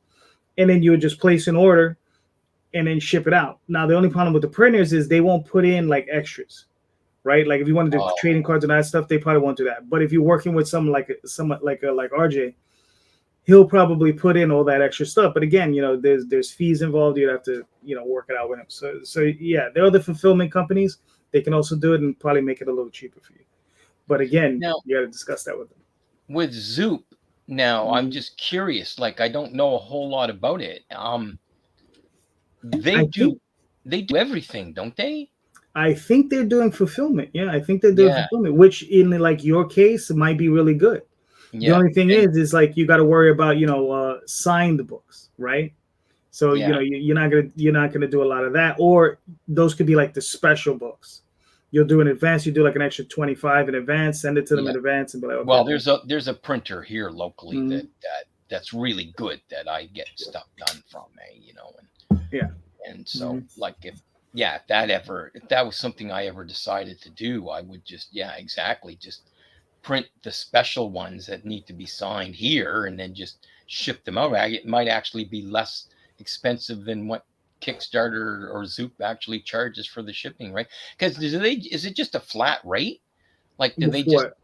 And then you would just place an order and then ship it out. Now, the only problem with the printers is they won't put in like extras, right? Like if you want to do trading cards and that stuff, they probably won't do that. But if you're working with someone like RJ, he'll probably put in all that extra stuff. But again, there's fees involved. You'd have to, work it out with him. So yeah, there are the fulfillment companies. They can also do it and probably make it a little cheaper for you. But again, Now, you got to discuss that with them. with Zoop, now I'm Mhm. just curious. Like, I don't know a whole lot about it. They I do think everything, don't they? I think they're doing fulfillment. Yeah, I think they're doing Yeah, fulfillment, which in like your case might be really good. The yeah, only thing and is like you got to worry about signed books, right? So yeah, you're not gonna do a lot of that, or those could be like the special books. You'll do in advance. You do like an extra 25 in advance, send it to them yeah. in advance, and be like, okay, Well, boom. there's a printer here locally Mhm. that's really good that I get stuff done from, Yeah. and so Mhm. like if that was something I ever decided to do, I would just exactly just print the special ones that need to be signed here and then just ship them out. It might actually be less expensive than what Kickstarter or Zoop actually charges for the shipping, right? Because is it just a flat rate? Like, do they With just what?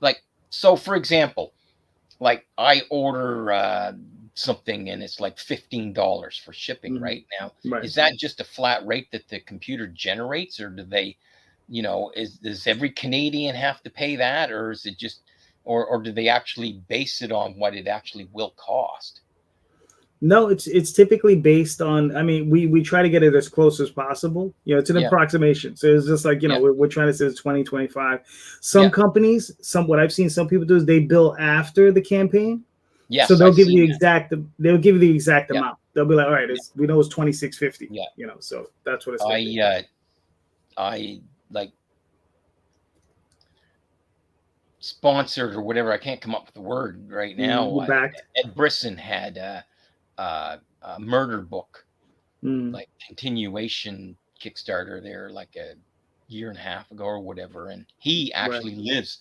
like, so for example, like I order something and it's like $15 for shipping, Mhm. right? Now, Right. is that just a flat rate that the computer generates, or do they, does every Canadian have to pay that, or is it just, or do they actually base it on what it actually will cost? No, it's typically based on. I mean, we try to get it as close as possible. It's an Yeah, approximation. So it's just like yeah, we're trying to say it's 2025. Some yeah, companies, what I've seen some people do is they bill after the campaign. So yes, I've seen that. they'll give you the exact Yeah, amount. They'll be like, all right, yeah, we know it's 2650. yeah. So that's what it's gonna be. I like sponsored or whatever. I can't come up with the word right now. You backed. Ed Brisson had a murder book, Mm, like continuation Kickstarter there, like a year and a half ago or whatever. And he right. actually lives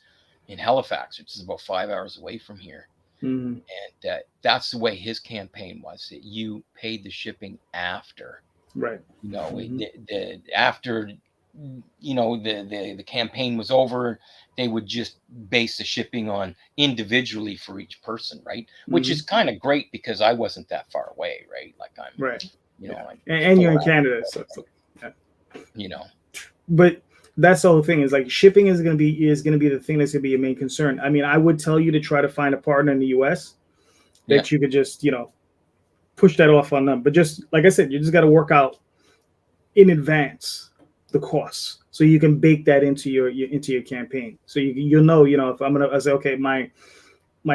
in Halifax, which is about 5 hours away from here. Mm, And that's the way his campaign was. That you paid the shipping after, right. it, Hmm. after the campaign was over, they would just base the shipping on individually for each person, right? Which Hmm. is kind of great because I wasn't that far away, right? Like Right. Yeah. I'm And you're in 4 hours Canada, so it's away, like, yeah. you know. But that's the whole thing is like shipping is gonna be the thing that's gonna be your main concern. I mean, I would tell you to try to find a partner in the US Yeah, that you could just, push that off on them. But just like I said, you just got to work out in advance the costs so you can bake that into your campaign. So you'll know, if I say, okay, my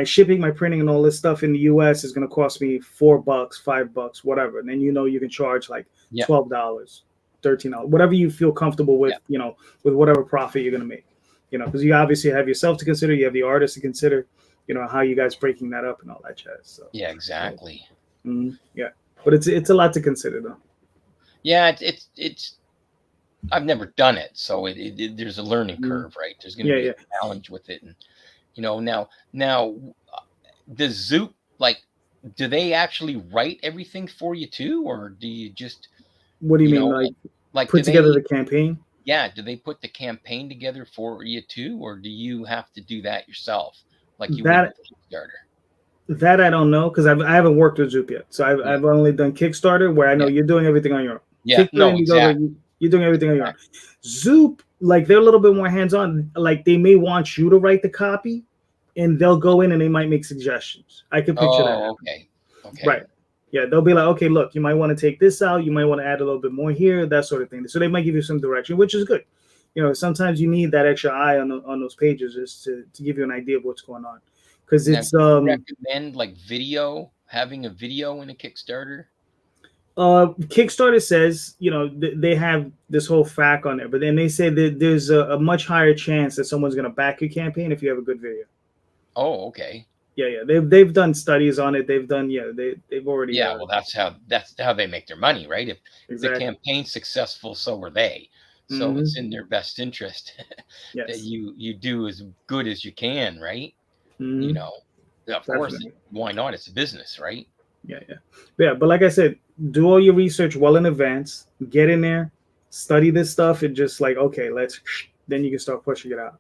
shipping, my printing, and all this stuff in the US is going to cost me $4, $5, whatever. And then you can charge like yeah, $12, $13, whatever you feel comfortable with, yeah, with whatever profit you're going to make. Because you obviously have yourself to consider, you have the artist to consider, how you guys breaking that up and all that jazz. yeah, So exactly. yeah, but it's a lot to consider though. Yeah, it's I've never done it, so there's a learning Mm, curve, right? There's going to yeah, be a yeah. challenge with it, and now the Zoop, like, do they actually write everything for you too, or do you just, What do you you mean, know, like like put do together they, the campaign? do they put the campaign together for you too, or do you have to do that yourself, like you would That with Kickstarter? that I don't know because I haven't worked with Zoop yet. So I've, Yeah, I've only done Kickstarter where I know yeah, you're doing everything on your own. yeah. Kickstarter, No, exactly, you're doing everything on your own. exactly. Zoop, like they're a little bit more hands on. Like they may want you to write the copy, and they'll go in and they might make suggestions. I could picture that Oh, happening. okay, okay. Right. Yeah, they'll be like, okay, look, you might want to take this out. You might want to add a little bit more here, that sort of thing. So they might give you some direction, which is good. Sometimes you need that extra eye on those pages just to give you an idea of what's going on, because Now, do it's you recommend like having a video in a Kickstarter? Kickstarter says they have this whole fact on there, but then they say that there's a much higher chance that someone's going to back your campaign if you have a good video. Oh, okay. Yeah, they've done studies on it. They've done they've already Yeah, well, that's how they make their money, right? If the exactly. campaign's successful, so are they. So it's Hmm. in their best interest that Yes. you do as good as you can, right? You Hmm. know, of course, Definitely. why not? It's a business, right? Yeah. But like I said, do all your research well in advance. Get in there, study this stuff, and just like okay, let's then you can start pushing it out.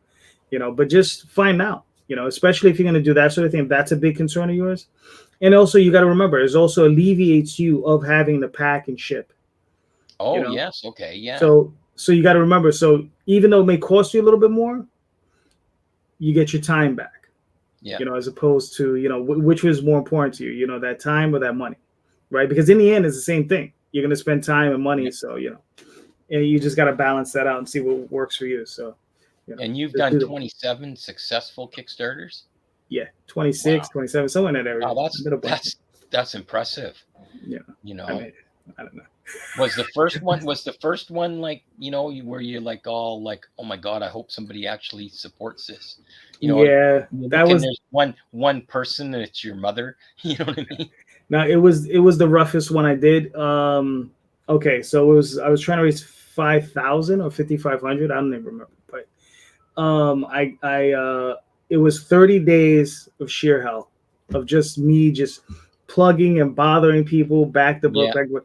But just find out. especially if you're going to do that sort of thing, if that's a big concern of yours. And also, you got to remember, it also alleviates you of having to pack and ship. Oh, yes. Okay. Yeah. So you got to remember, so even though it may cost you a little bit more, you get your time back. Yeah. As opposed to, which was more important to you, that time or that money, right? Because in the end, it's the same thing. You're going to spend time and money. Yeah. So, and you just got to balance that out and see what works for you. So, and you've done 27 successful Kickstarters? Yeah, 26, wow. 27, somewhere in that area. Oh, that's impressive. Yeah. I don't know. Was the first one like, where you're like, oh my God, I hope somebody actually supports this. Yeah, that was one person and it's your mother. You know what I mean? No, it was the roughest one I did. Okay, so I was trying to raise 5,000 or 5,500. I don't even remember, but it was 30 days of sheer hell, of just me just plugging and bothering people back to book. Yeah.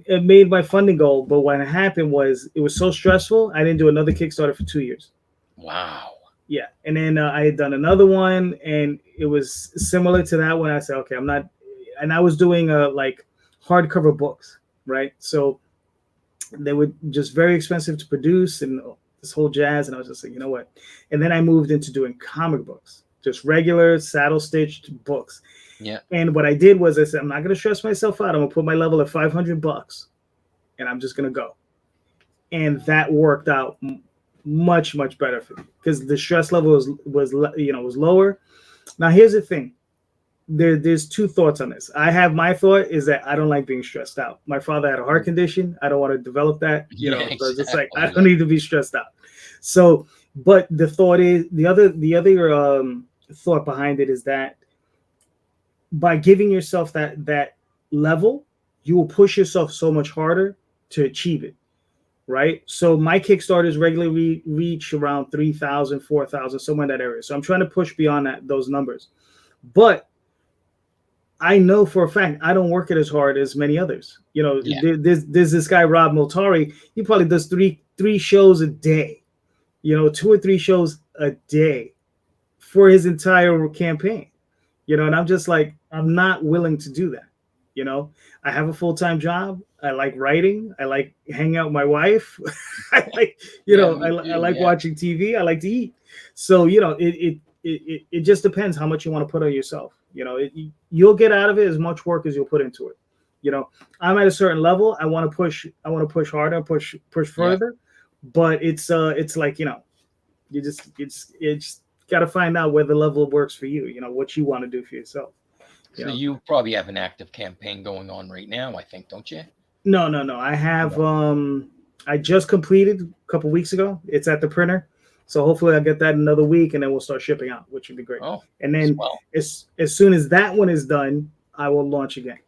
It made my funding goal, but what happened was it was so stressful. I didn't do another Kickstarter for 2 years. Wow. Yeah, and then I had done another one, and it was similar to that one. I said, okay, I'm not, and I was doing like hardcover books, right? So they were just very expensive to produce and this whole jazz. And I was just like, you know what? And then I moved into doing comic books, just regular saddle stitched books. Yeah. And what I did was I said, I'm not going to stress myself out. I'm going to put my level at $500 and I'm just going to go. And that worked out much, much better for me because the stress level was lower. Now, here's the thing. There's two thoughts on this. My thought is that I don't like being stressed out. My father had a heart condition. I don't want to develop that, so it's just like, I don't need to be stressed out. So, but the thought is the other thought behind it is that by giving yourself that level, you will push yourself so much harder to achieve it. Right. So my Kickstarters regularly reach around 3,000, 4,000, somewhere in that area. So I'm trying to push beyond those numbers. But I know for a fact I don't work it as hard as many others. There's this guy, Rob Multari. He probably does three shows a day, 2 or 3 shows a day for his entire campaign. And I'm just like, I'm not willing to do that. I have a full-time job. I like writing. I like hanging out with my wife. I like, I like watching TV. I like to eat. So, it just depends how much you want to put on yourself. You'll get out of it as much work as you'll put into it. I'm at a certain level. I want to push harder, push further. Yeah. But it's like, you just got to find out where the level works for you, what you want to do for yourself. So you probably have an active campaign going on right now, I think, don't you? No. I have, I just completed a couple weeks ago. It's at the printer. So hopefully I'll get that in another week and then we'll start shipping out, which would be great. Oh, and then as soon as that one is done, I will launch again.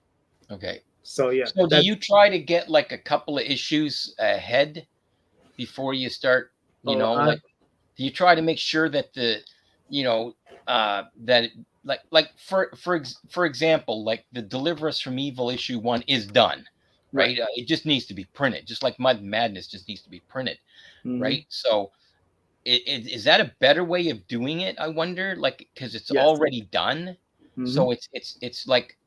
Okay. So, yeah. So do you try to get like a couple of issues ahead before you start, do you try to make sure that for example, like the Deliver Us from Evil issue 1 is done, right? It just needs to be printed, just like Mud Madness just needs to be printed, right? So is that a better way of doing it? I wonder, like, because it's already done. Mm-hmm. So it's like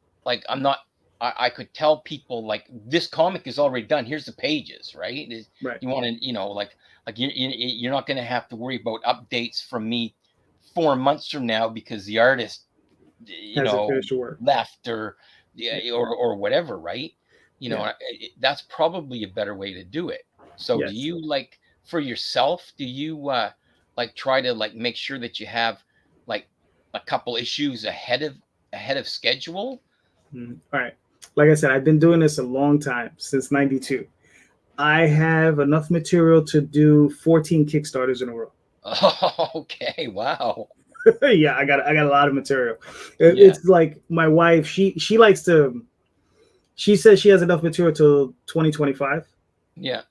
I'm not. I could tell people like this comic is already done. Here's the pages, right? Right. You want to, like you're not going to have to worry about updates from me 4 months from now because the artist, left or whatever, right? That's probably a better way to do it. So do you like for yourself? Do you try to make sure that you have like a couple issues ahead of schedule? Mm-hmm. All right. Like I said, I've been doing this a long time, since 92. I have enough material to do 14 Kickstarters in a row. Oh, okay. Wow. Yeah, I got a lot of material. It's like my wife, she likes to, she says she has enough material till 2025. Yeah.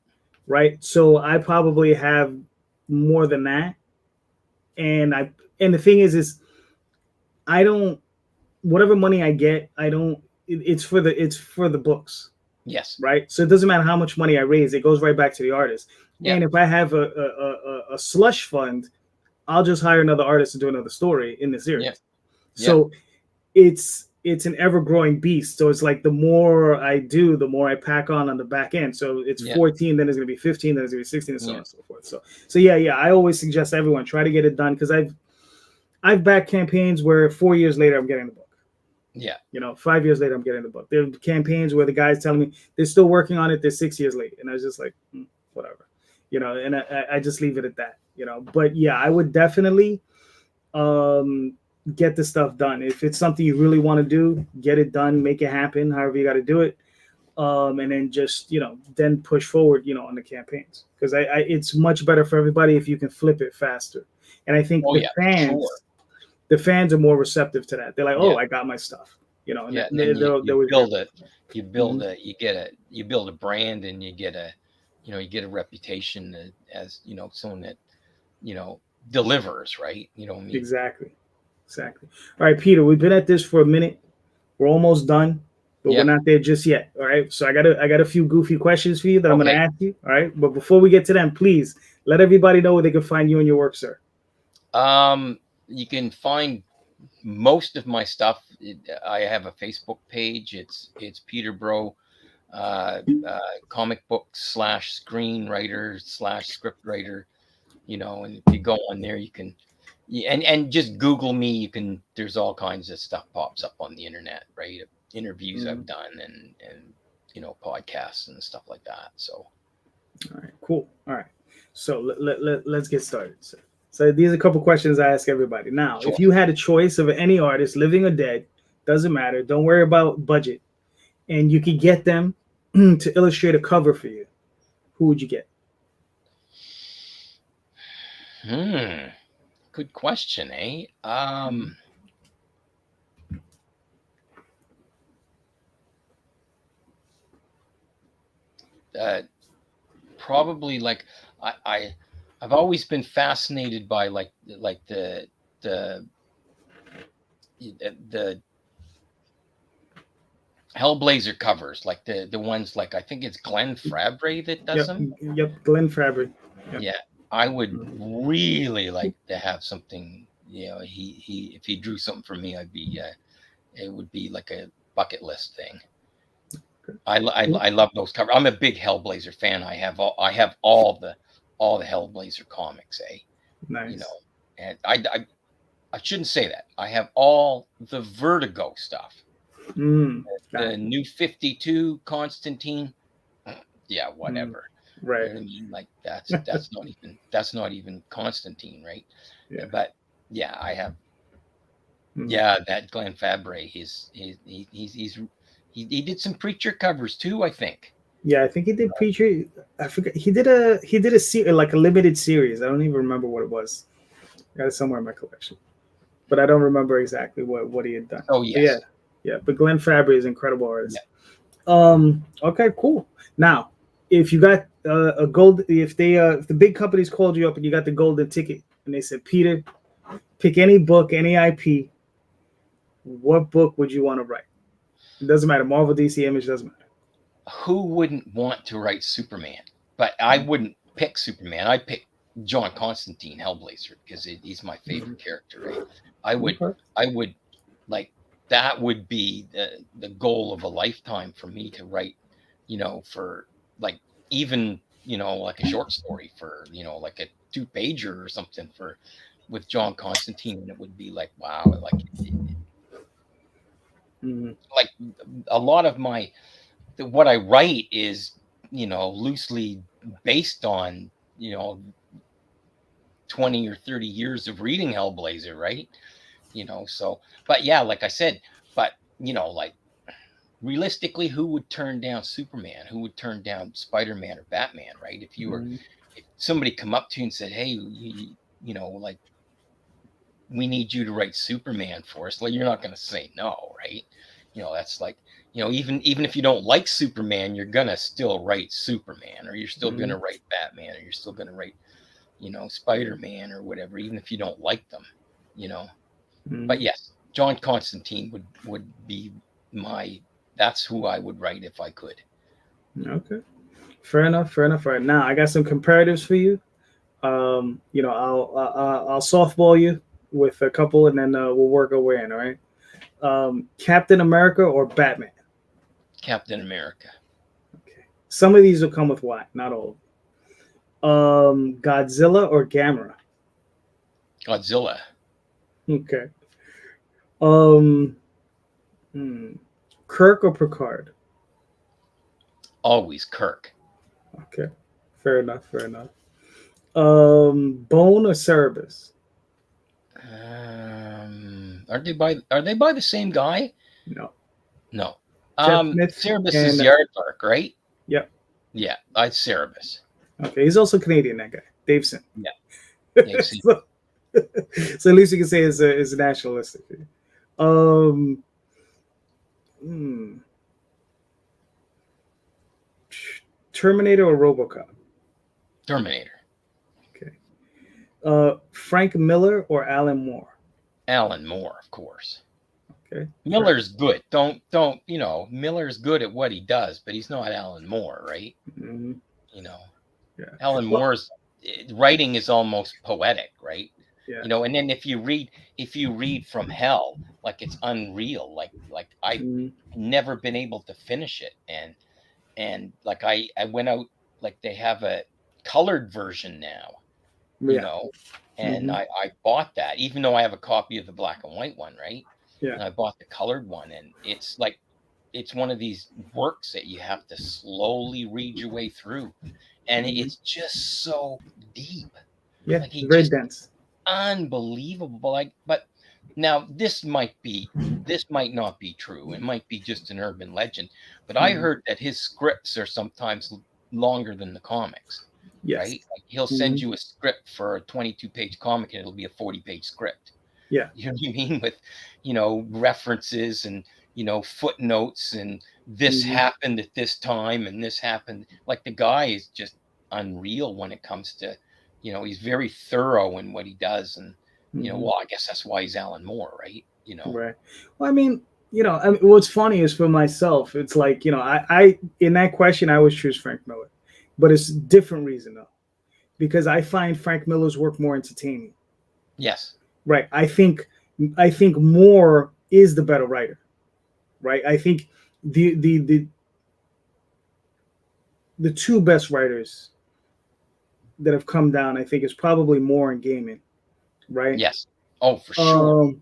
Right. So I probably have more than that. And the thing is I don't, whatever money I get, it's for the books. Yes. Right. So it doesn't matter how much money I raise, it goes right back to the artist. Yeah. And if I have a slush fund, I'll just hire another artist to do another story in the series. Yeah. So it's an ever growing beast. So it's like the more I do, the more I pack on the back end. So it's 14, then it's gonna be 15, then it's gonna be 16, and so on and so forth. So yeah. I always suggest everyone try to get it done, because I've backed campaigns where 4 years later I'm getting the book. Yeah. 5 years later I'm getting the book. There are campaigns where the guy's telling me they're still working on it. They're 6 years late, and I was just like, whatever, And I just leave it at that. But yeah, I would definitely get the stuff done. If it's something you really want to do, get it done, make it happen, however you got to do it. And then just, then push forward, on the campaigns, because it's much better for everybody if you can flip it faster. And I think the fans are more receptive to that. They're like, oh, I got my stuff, and you build it, you build you build a brand, and you get a reputation as, someone that, delivers, right? Exactly. All right, Peter, we've been at this for a minute. We're almost done, but we're not there just yet. All right. So I got a few goofy questions for you that I'm going to ask you. All right. But before we get to them, please let everybody know where they can find you and your work, sir. You can find most of my stuff. I have a Facebook page. It's Peter Breau, comic book / screenwriter / scriptwriter. And if you go on there, you can, and just Google me. There's all kinds of stuff pops up on the internet, right? Interviews I've done, and podcasts and stuff like that. So, all right, cool. All right, so let's get started. So these are a couple questions I ask everybody. Now, if you had a choice of any artist, living or dead, doesn't matter. Don't worry about budget, and you could get them to illustrate a cover for you, who would you get? Good question, eh? Probably like I've always been fascinated by like the Hellblazer covers, like the ones, like I think it's Glenn Fabry that does them. Yep, Glenn Fabry. Yep. Yeah, I would really like to have something. He if he drew something for me, it would be like a bucket list thing. I love those covers. I'm a big Hellblazer fan. I have all the Hellblazer comics, eh? Nice. And I shouldn't say that. I have all the Vertigo stuff. The New 52 Constantine. Yeah, whatever. Right. You know what I mean? Like that's not even Constantine, right? Yeah. But yeah, I have. Yeah, that Glenn Fabry. He did some Preacher covers too, I think. Yeah, I think he did Preacher. I forget. He did a like a limited series. I don't even remember what it was. I got it somewhere in my collection, but I don't remember exactly what he had done. Oh yes. Yeah. But Glenn Fabry is an incredible artist. Yeah. Okay, cool. Now, if you got a gold, if the big companies called you up and you got the golden ticket and they said, Peter, pick any book, any IP, what book would you want to write? It doesn't matter. Marvel, DC, Image, doesn't matter. Who wouldn't want to write Superman? But I wouldn't pick Superman. I'd pick John Constantine, Hellblazer, because he's my favorite character, right? I would like, that would be the goal of a lifetime for me to write, for like, even, like a short story for, like a 2-pager or something with John Constantine. And it would be like, wow, like a lot of what I write is, loosely based on, 20 or 30 years of reading Hellblazer, right? So, but yeah, like I said, but, like realistically, who would turn down Superman? Who would turn down Spider-Man or Batman, right? If somebody come up to you and said, hey, like, we need you to write Superman for us, like, you're not going to say no, right? That's like, even if you don't like Superman, you're going to still write Superman, or you're still going to write Batman, or you're still going to write, Spider-Man or whatever, even if you don't like them, But yes, John Constantine would be that's who I would write if I could. Okay. Fair enough. All right, now I got some comparatives for you. You know, I'll softball you with a couple, and then we'll work our way in. All right. Captain America or Batman? Captain America. Okay. Some of these will come with why, not all. Godzilla or Gamera? Godzilla. Okay. Um, hmm. Kirk or Picard? Always Kirk. Okay. Fair enough. Fair enough. Bone or Cerebus? Are they by the same guy? No. No. Jeff Smith Cerebus is and Yardlark, right? yep. Yeah, I Cerebus. Okay, he's also Canadian. That guy, Daveson. Yeah, Dave C. so, so at least you can say is nationalistic. Um, hmm. Terminator or RoboCop? Terminator. Okay. Frank Miller or Alan Moore? Alan Moore, of course. Okay. Miller's good. Don't you know? Miller's good at what he does, but he's not Alan Moore, right? Mm-hmm. You know, Yeah. Alan Moore's writing is almost poetic, right? Yeah. You know, and then if you read From Hell, like it's unreal. Like I've never been able to finish it, and like I went out, like they have a colored version now, you know, and I bought that, even though I have a copy of the black and white one, right? Yeah. And I bought the colored one, and it's like it's one of these works that you have to slowly read your way through, and it's just so deep. Yeah, like very dense, unbelievable. Like, but now this might not be true. It might be just an urban legend, but I heard that his scripts are sometimes longer than the comics. Yes. Right? Like he'll send you a script for a 22-page comic, and it'll be a 40-page script. Yeah. You know what I mean? With, you know, references and, you know, footnotes, and this happened at this time and this happened. Like the guy is just unreal when it comes to, you know, he's very thorough in what he does. And, you know, well, I guess that's why he's Alan Moore, right? You know? Right. Well, I mean, you know, what's funny is for myself, it's like, you know, I in that question, I always choose Frank Miller, but it's a different reason though, because I find Frank Miller's work more entertaining. Yes. Right. I think Moore is the better writer. Right. I think the two best writers that have come down, I think, is probably Moore and Gaiman. Right. Yes. Oh, for sure.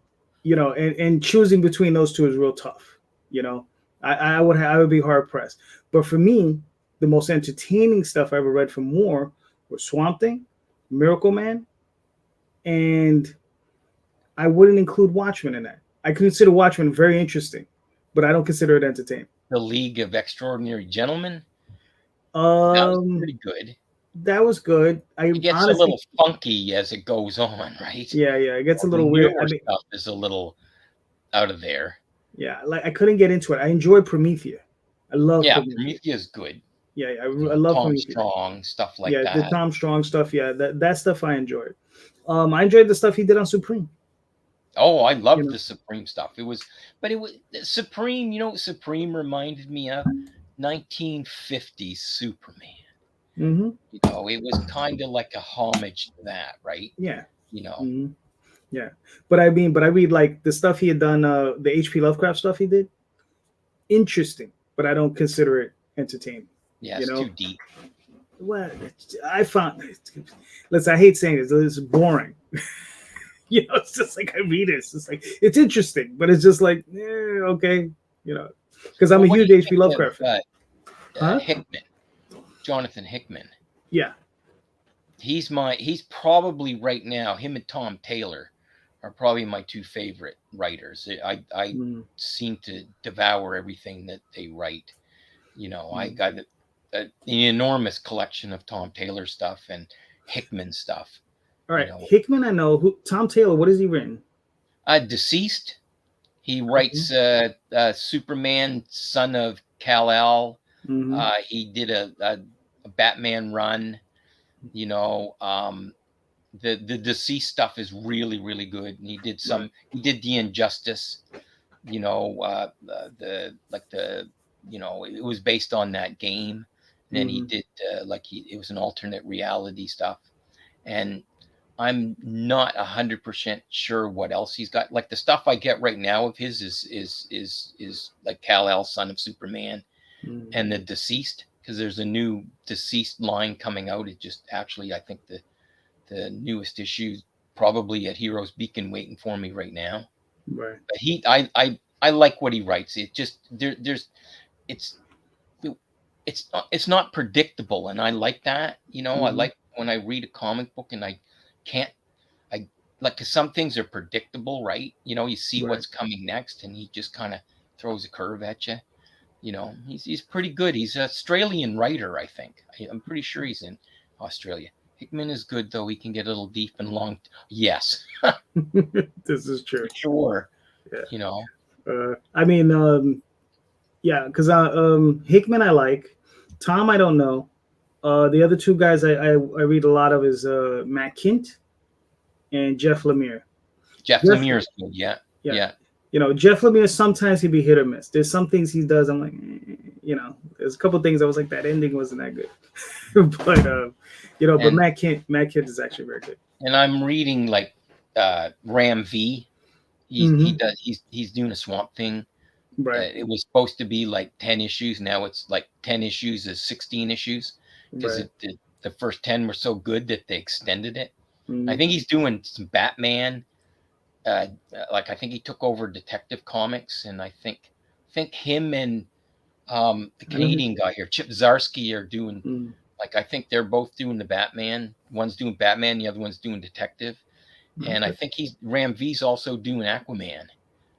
You know, and choosing between those two is real tough. You know, I would be hard pressed. But for me, the most entertaining stuff I ever read from Moore was Swamp Thing, Miracle Man, and I wouldn't include Watchmen in that. I consider Watchmen very interesting, but I don't consider it entertaining. The League of Extraordinary Gentlemen. That was pretty good. That was good. It gets honestly a little funky as it goes on, right? Yeah, it gets a little weird. I mean, stuff is a little out of there. Yeah, like I couldn't get into it. I enjoy Promethea. I love. Yeah, Promethea is good. Yeah, I love Tom Promethea. Strong stuff like that. Yeah, the Tom Strong stuff. Yeah, that stuff I enjoyed. I enjoyed the stuff he did on Supreme. Oh, I loved the Supreme stuff. It was Supreme. You know what Supreme reminded me of? 1950s Superman. You know, it was kind of like a homage to that, right? Yeah. You know. Yeah, but I read like the stuff he had done, the H.P. Lovecraft stuff he did. Interesting, but I don't consider it entertaining. Yeah, it's too deep. Well, I found. Listen, I hate saying this. It's boring. You know, it's just like I read it. It's just like it's interesting, but it's just like, okay, you know, because I'm a huge H.P. Lovecraft fan. Hickman, Jonathan Hickman. Yeah, he's probably right now. Him and Tom Taylor are probably my two favorite writers. I seem to devour everything that they write. You know, I got an enormous collection of Tom Taylor stuff and Hickman stuff. All right, Hickman, I know. Who Tom Taylor? What has he written? Deceased. He writes Superman, Son of Kal-El. He did a Batman run. You know, the Deceased stuff is really, really good. And he did he did the Injustice. You know, you know, it was based on that game. And then he did it was an alternate reality stuff. and I'm not 100% sure what else he's got. Like the stuff I get right now of his is like Kal-El, Son of Superman, and the Deceased, because there's a new Deceased line coming out. It just actually, I think the newest issue probably at Heroes Beacon waiting for me right now. Right. But I like what he writes. It just it's not predictable, and I like that. I like when I read a comic book and I like, because some things are predictable, right? You see what's coming next, and he just kind of throws a curve at you. He's pretty good. He's an Australian writer, I think. I'm pretty sure he's in Australia. Hickman is good, though. He can get a little deep and long. Yes. This is true. For sure. Yeah. I mean, yeah, because Hickman I like. Tom I don't know. The other two guys I read a lot of is Matt Kint and Jeff Lemire. Jeff Lemire is good. Yeah. Jeff Lemire, sometimes he'd be hit or miss. There's some things he does, I'm like, there's a couple things I was like, that ending wasn't that good. But Matt Kint is actually very good. And I'm reading like Ram V. He's doing a Swamp Thing. Right. It was supposed to be like 10 issues. Now it's like 10 issues is 16 issues because the first 10 were so good that they extended it. I think he's doing some Batman. Like I think he took over Detective Comics, and I think him and the Canadian guy here, Chip Zdarsky, are doing like, I think they're both doing the Batman. One's doing Batman, the other one's doing Detective. And I think Ram V's also doing Aquaman,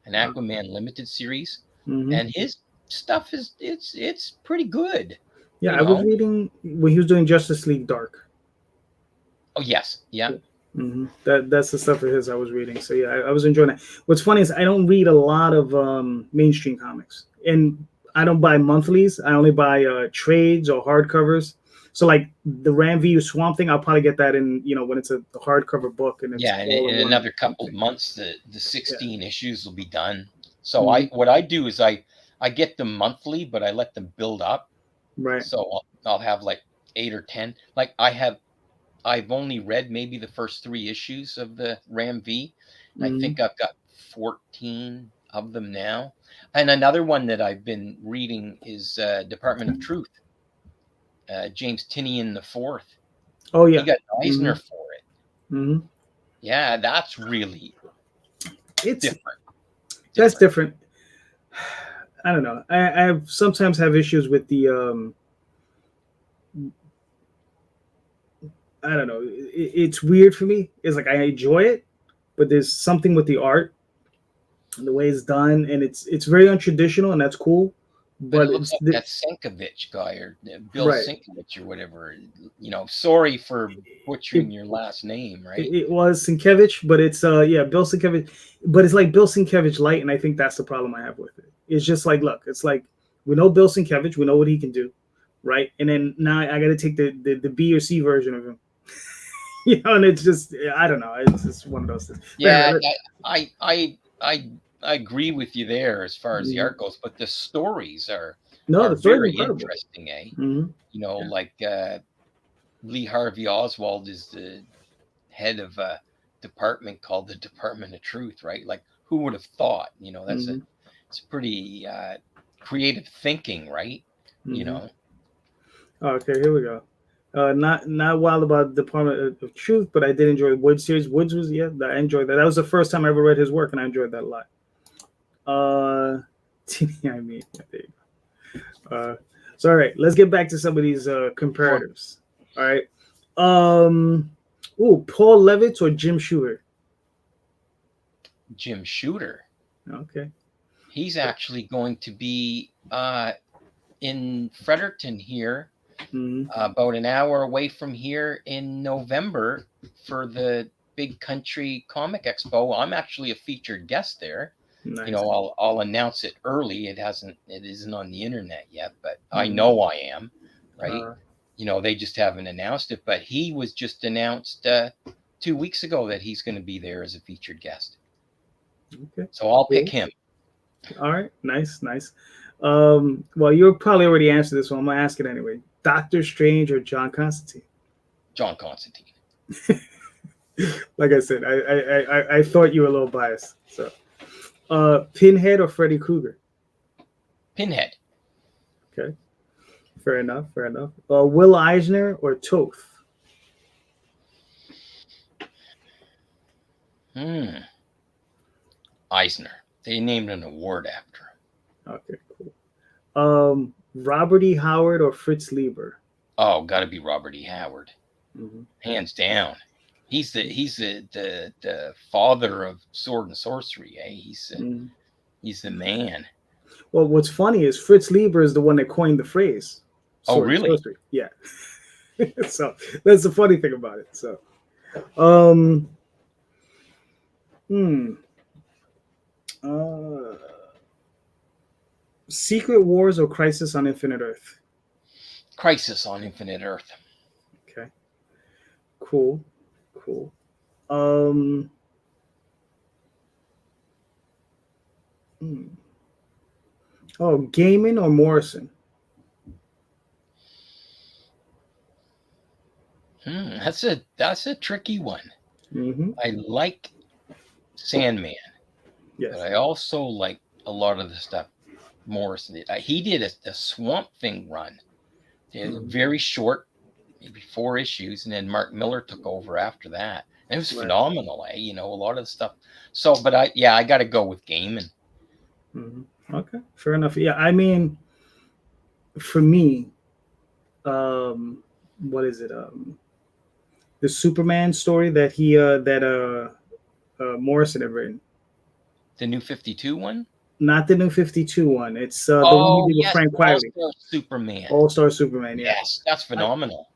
an Aquaman limited series. And his stuff it's pretty good. Yeah, I was reading when he was doing Justice League Dark. Oh yes, yeah. That's the stuff of his I was reading. So yeah, I was enjoying it. What's funny is I don't read a lot of mainstream comics, and I don't buy monthlies. I only buy trades or hardcovers. So like the Ram V Swamp Thing, I'll probably get that in when it's a hardcover book. And it's in another couple of months, the 16 issues will be done. So what I do is I get them monthly, but I let them build up. Right. So I'll have like 8 or 10. Like I've only read maybe the first 3 issues of the Ram V. I think I've got 14 of them now. And another one that I've been reading is Department of Truth. James Tinian IV. Oh yeah, he got Eisner for it. Yeah, that's really different. That's different. I don't know. I sometimes have issues with the I don't know. It's weird for me. It's like I enjoy it, but there's something with the art and the way it's done, and it's very untraditional, and that's cool. But it looks like that Sienkiewicz guy, or Bill Sienkiewicz, or whatever. Sorry for butchering your last name, right? It was Sienkiewicz, but it's Bill Sienkiewicz. But it's like Bill Sienkiewicz light, and I think that's the problem I have with it. It's just like, look, it's like we know Bill Sienkiewicz, we know what he can do, right? And then now I got to take the B or C version of him, and it's just, I don't know, it's just one of those things. Yeah, I agree with you there as far as the art goes, but the stories are very interesting, eh? Like Lee Harvey Oswald is the head of a department called the Department of Truth, right? Like, who would have thought? That's it's pretty creative thinking, right? Okay, here we go. Not wild about Department of Truth, but I did enjoy Woods series. Woods was I enjoyed that. That was the first time I ever read his work, and I enjoyed that a lot. So all right, let's get back to some of these comparatives. All right. Paul Levitz or Jim Shooter? Jim Shooter. Okay. He's actually going to be in Fredericton here, about an hour away from here, in November for the Big Country Comic Expo. I'm actually a featured guest there. Nice. I'll announce it early. It isn't on the internet yet, but I know I am, right? They just haven't announced it, but he was just announced 2 weeks ago that he's going to be there as a featured guest. Okay. So I'll pick him. All right. Nice. Well, you'll probably already answered this one. I'm going to ask it anyway. Doctor Strange or John Constantine? John Constantine. Like I said, I thought you were a little biased. So, Pinhead or Freddy Krueger? Pinhead. Okay, fair enough. Fair enough. Will Eisner or Toth? Eisner. They named an award after him. Okay, cool. Robert E. Howard or Fritz Lieber? Oh, got to be Robert E. Howard, hands down. He's the father of sword and sorcery. Eh? He's the man. Well, what's funny is Fritz Lieber is the one that coined the phrase. Oh, really? Sorcery. Yeah. So that's the funny thing about it. So, Secret Wars or Crisis on Infinite Earth? Crisis on Infinite Earth. Okay. Cool. Oh, Gaiman or Morrison? That's a tricky one. Mm-hmm. I like Sandman, Yes. but I also like a lot of the stuff Morrison did. He did a Swamp Thing run. Very short, maybe 4 issues, and then Mark Miller took over after that. And it was phenomenal, eh? A lot of the stuff. So, but I got to go with Gaiman. Okay, fair enough. Yeah, I mean, for me, what is it? The Superman story that Morrison had written. The New 52 one? Not the New 52 one. It's the one he did with Frank Wiley. All-Star Superman. All-Sstar Superman, yeah. Yes, that's phenomenal.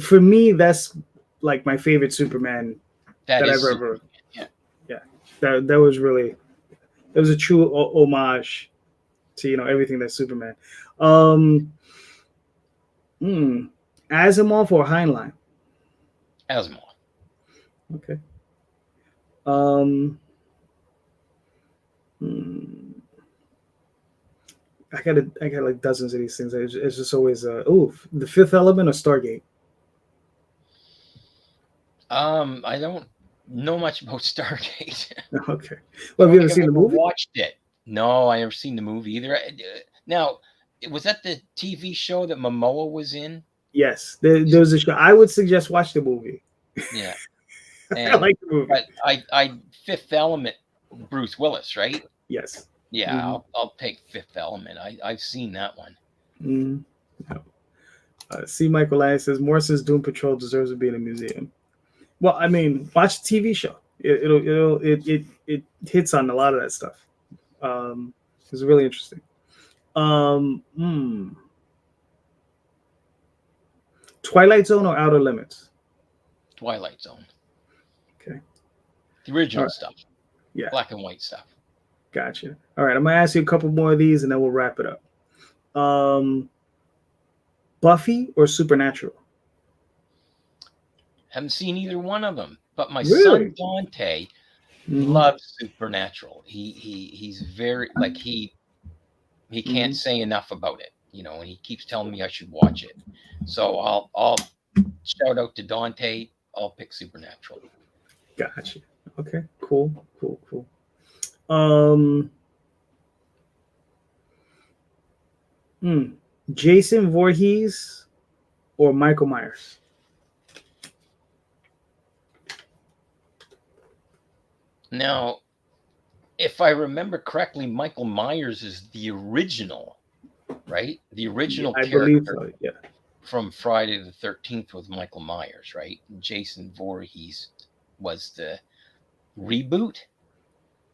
For me, that's like my favorite Superman that I've ever. Yeah. That was really, it was a true homage to everything that's Superman. Asimov or Heinlein? Asimov. Okay. I got like dozens of these things. It's just always The Fifth Element or Stargate? I don't know much about Stargate. Okay. Well, have you ever seen the movie? Watched it. No, I never seen the movie either. Now, was that the TV show that Momoa was in? Yes, there was a show. I would suggest watch the movie. Yeah, I like the movie. But I Fifth Element, Bruce Willis, right? Yes. Yeah, I'll take Fifth Element. I've seen that one. C. Michael Lyons says Morrison's Doom Patrol deserves to be in a museum. Well, I mean, watch the TV show. It hits on a lot of that stuff. It's really interesting. Twilight Zone or Outer Limits? Twilight Zone. Okay. The original stuff. Yeah. Black and white stuff. Gotcha. All right, I'm gonna ask you a couple more of these, and then we'll wrap it up. Buffy or Supernatural? Haven't seen either one of them, but my Really? son Dante loves Supernatural. He's very he can't say enough about it, and he keeps telling me I should watch it. So I'll shout out to Dante. I'll pick Supernatural. Gotcha. Okay. Cool. Jason Voorhees or Michael Myers? Now, if I remember correctly, Michael Myers is the original, right? The original character. I believe so, yeah. From Friday the 13th with Michael Myers, right? Jason Voorhees was the reboot.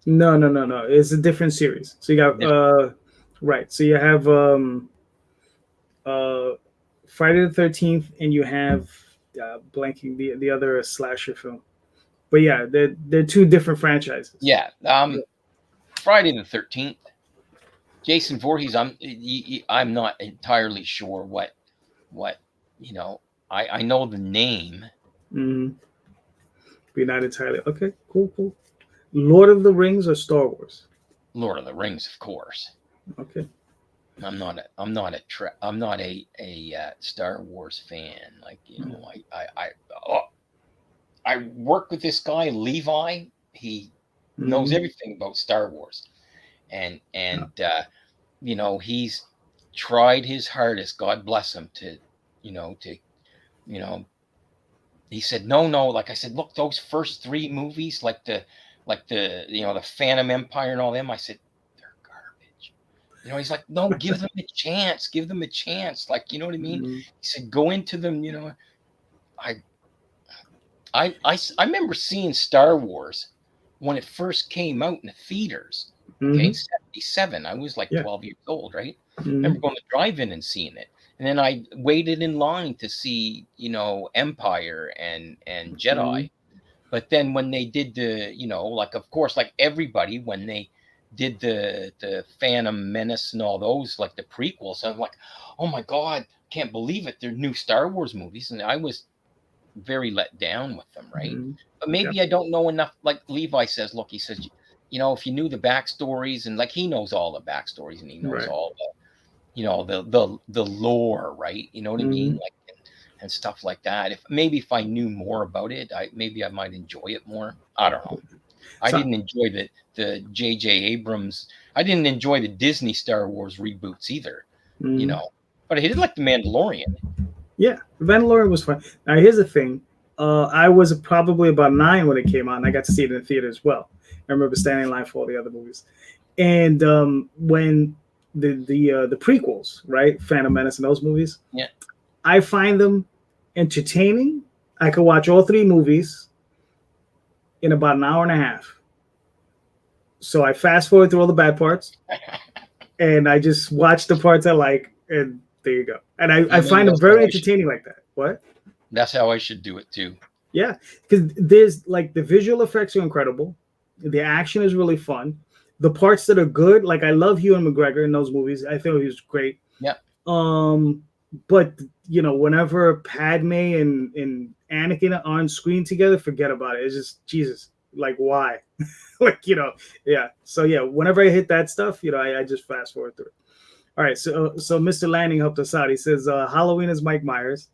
No. It's a different series. So you got right. So you have Friday the 13th, and you have blanking the other slasher film. But yeah, they're 2 different franchises. Yeah. Friday the 13th. Jason Voorhees. I'm not entirely sure what I know the name. But you're not entirely okay. Cool. Lord of the Rings or Star Wars? Lord of the Rings, of course. Okay. I'm not a Star Wars fan. I work with this guy, Levi. He knows everything about Star Wars. And you know, he's tried his hardest, God bless him, to, you know, he said, no, like I said, look, those first 3 movies, like the you know, the Phantom Empire and all them, I said, they're garbage. You know, he's like, no, give them a chance, like, you know what I mean? He said, go into them. You know, I remember seeing Star Wars when it first came out in the theaters. Okay, in 77. I was like 12 years old, right? I remember going to drive-in and seeing it. And then I waited in line to see, you know, Empire and Jedi. But then when they did the, you know, like, of course, like everybody, when they did the Phantom Menace and all those, like the prequels, I was like, oh my God, can't believe it. They're new Star Wars movies. And I was very let down with them, right? But maybe I don't know enough. Like Levi says, look, he says, you know, if you knew the backstories, and like he knows all the backstories, and he knows all the, you know, the lore, right? You know what I mean? Like, and stuff like that. If I knew more about it, maybe I might enjoy it more. I don't know. I didn't enjoy the J.J. Abrams. I didn't enjoy the Disney Star Wars reboots either, you know. But I did like The Mandalorian. Yeah, The Mandalorian was fun. Now, here's the thing. I was probably about 9 when it came out, and I got to see it in the theater as well. I remember standing in line for all the other movies. And when the prequels, right, Phantom Menace and those movies, I find them entertaining. I could watch all 3 movies in about an hour and a half. So I fast forward through all the bad parts, and I just watch the parts I like, and there you go. And I find them very entertaining like that. What? That's how I should do it too. Yeah, because there's like the visual effects are incredible. The action is really fun. The parts that are good, like I love Ewan McGregor in those movies. I think he was great. Yeah. But you know, whenever Padme and Anakin are on screen together, forget about it. It's just Jesus. Like why? Like, you know, yeah. So yeah, whenever I hit that stuff, you know, I just fast forward through it. All right, so Mr. Lanning helped us out. He says Halloween is Mike Myers.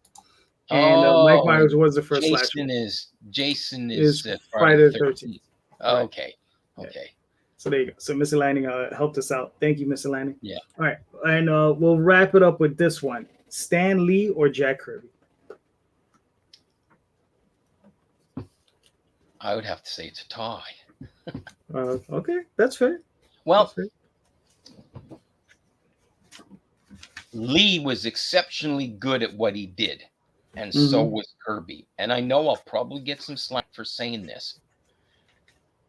And Mike Myers was the first slasher. Jason is Friday the 13th. Oh, okay. Okay. So there you go. So Mr. Lanning helped us out. Thank you, Mr. Lanning. Yeah. All right. And we'll wrap it up with this one. Stan Lee or Jack Kirby? I would have to say it's a tie. Okay. That's fair. Well, That's fair. Lee was exceptionally good at what he did. And so was Kirby. And I know I'll probably get some slack for saying this,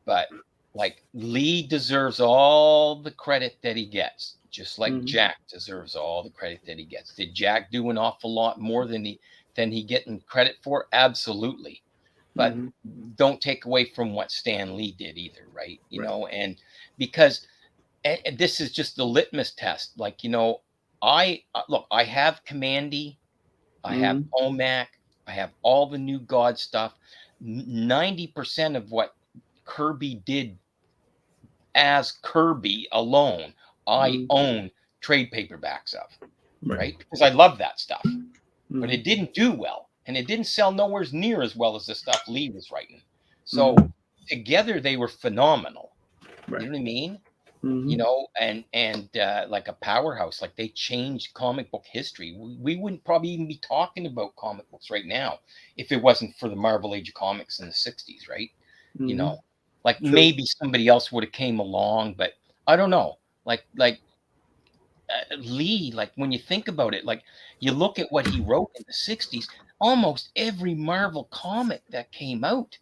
but like Lee deserves all the credit that he gets, just like Jack deserves all the credit that he gets. Did Jack do an awful lot more than he getting credit for? Absolutely. But don't take away from what Stan Lee did either, right? You know, and because and this is just the litmus test. Like, you know, I have Commandy. I have OMAC. I have all the New God stuff. 90% of what Kirby did as Kirby alone, I own trade paperbacks of, right? Because I love that stuff. But it didn't do well. And it didn't sell nowhere near as well as the stuff Lee was writing. So together they were phenomenal. You know what I mean? You know, and like a powerhouse, like they changed comic book history. We wouldn't probably even be talking about comic books right now if it wasn't for the Marvel Age of Comics in the 60s, right? You know, like maybe somebody else would have came along, but I don't know. Like Lee, like when you think about it, like you look at what he wrote in the 60s, almost every Marvel comic that came out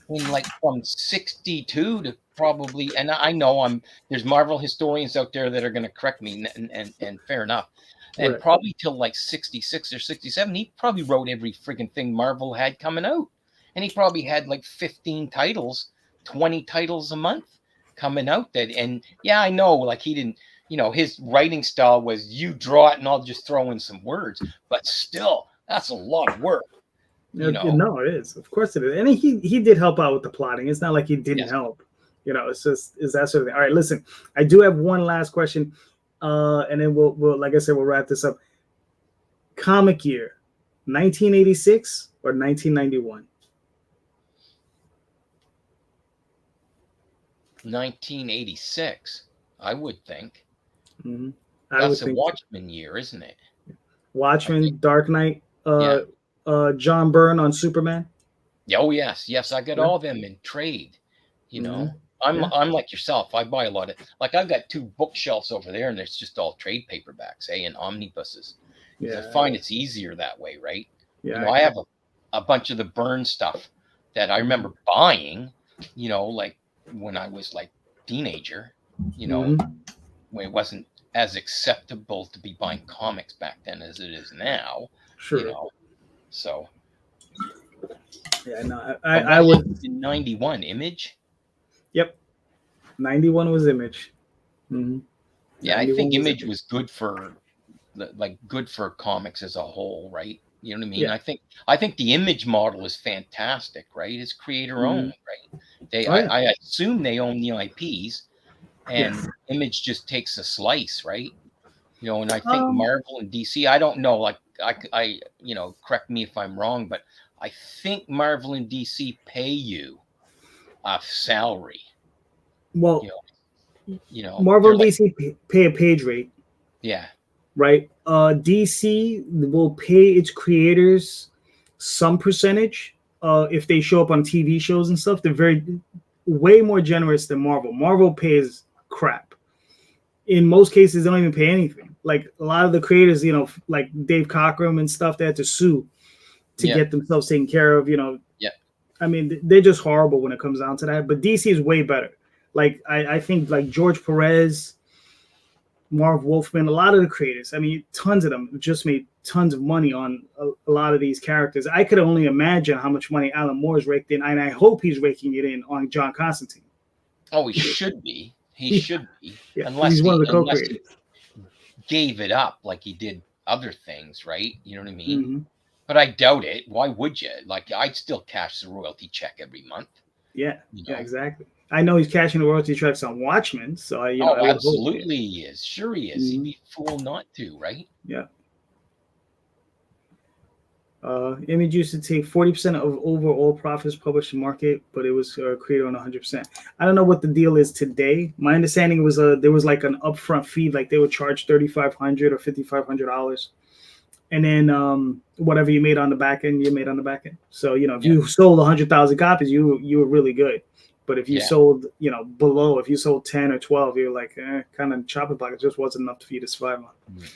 in like from 62 to probably, and I know there's Marvel historians out there that are going to correct me, and fair enough. And probably till like 66 or 67, he probably wrote every freaking thing Marvel had coming out. And he probably had like 15 titles, 20 titles a month coming out. And yeah, I know, like he didn't, you know, his writing style was you draw it and I'll just throw in some words, but still, that's a lot of work. You know? No, it is. Of course it is. And he did help out with the plotting. It's not like he didn't help. You know, it's that sort of thing. All right, listen, I do have one last question. And then we'll like I said, we'll wrap this up. Comic year, 1986 or 1991? 1986, I would think. Mm-hmm. That's the Watchmen year, isn't it? Watchmen, Dark Knight, Yeah. John Byrne on Superman. Oh yes, I got all them in trade. You know, I'm like yourself. I buy a lot of, like, I've got 2 bookshelves over there, and it's just all trade paperbacks, and omnibuses. I find it's easier that way, right? Yeah. You know, I have a bunch of the Byrne stuff that I remember buying. You know, like when I was like teenager. You know, when it wasn't as acceptable to be buying comics back then as it is now. Sure. You know, so. Yeah, no, I would. In 91, Image. Yep, 91 was Image. Mm-hmm. Yeah, I think Image was good for, like, good for comics as a whole, right? You know what I mean? Yeah. I think the Image model is fantastic, right? It's creator owned, right? I assume they own the IPs, and Image just takes a slice, right? You know, and I think Marvel and DC, I don't know, like, I you know, correct me if I'm wrong, but I think Marvel and DC pay you a salary. Well, you know, Marvel and DC pay a page rate. Yeah. Right. DC will pay its creators some percentage if they show up on TV shows and stuff. They're way more generous than Marvel. Marvel pays crap. In most cases, they don't even pay anything. Like a lot of the creators, you know, like Dave Cockrum and stuff, they had to sue to get themselves taken care of, you know. Yeah. I mean, they're just horrible when it comes down to that. But DC is way better. Like I think like George Perez, Marv Wolfman, a lot of the creators, I mean, tons of them just made tons of money on a lot of these characters. I could only imagine how much money Alan Moore's raked in, and I hope he's raking it in on John Constantine. Oh, he should be. He should be. Yeah, unless he's one of the co-creators. He gave it up like he did other things, right? You know what I mean? Mm-hmm. But I doubt it. Why would you? Like, I'd still cash the royalty check every month. Yeah, you know? Yeah, exactly. I know he's cashing the royalty checks on Watchmen, so you know. Absolutely, he is. Sure, he is. Mm-hmm. He'd be a fool not to, right? Yeah. Image used to take 40% of overall profits published in market, but it was created on 100%. I don't know what the deal is today. My understanding was there was like an upfront fee, like they would charge $3,500 or $5,500, and then whatever you made on the back end, you made on the back end. So you know, if you sold 100,000 copies, you were really good. But if you sold, you know, below, if you sold 10 or 12, you're like, kind of chopping block. It just wasn't enough for you to survive on. Mm-hmm.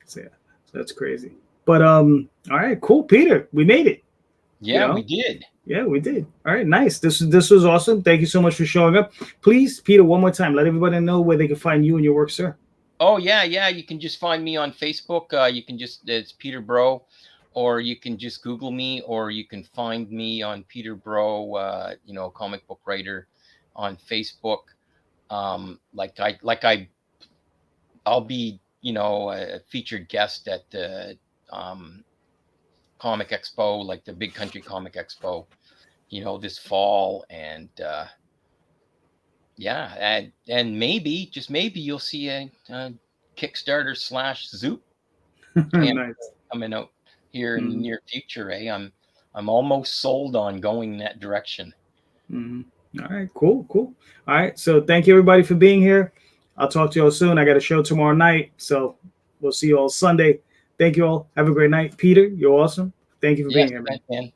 So yeah, so that's crazy. But all right, cool, Peter, we made it. Yeah, you know? We did. Yeah, we did. All right, nice. This was awesome. Thank you so much for showing up. Please, Peter, one more time, let everybody know where they can find you and your work, sir. Oh yeah. You can just find me on Facebook. You can it's Peter Breau, or you can just Google me, or you can find me on Peter Breau, you know, comic book writer on Facebook. I'll be, you know, a featured guest at the Comic Expo, like the Big Country Comic Expo, you know, this fall. And and maybe, just maybe, you'll see a Kickstarter / Zoop nice. coming out here in the near future. I'm almost sold on going in that direction. Mm-hmm. All right, cool. All right, so thank you everybody for being here. I'll talk to you all soon. I got a show tomorrow night, so we'll see you all Sunday. Thank you all. Have a great night. Peter, you're awesome. Thank you for being here, man.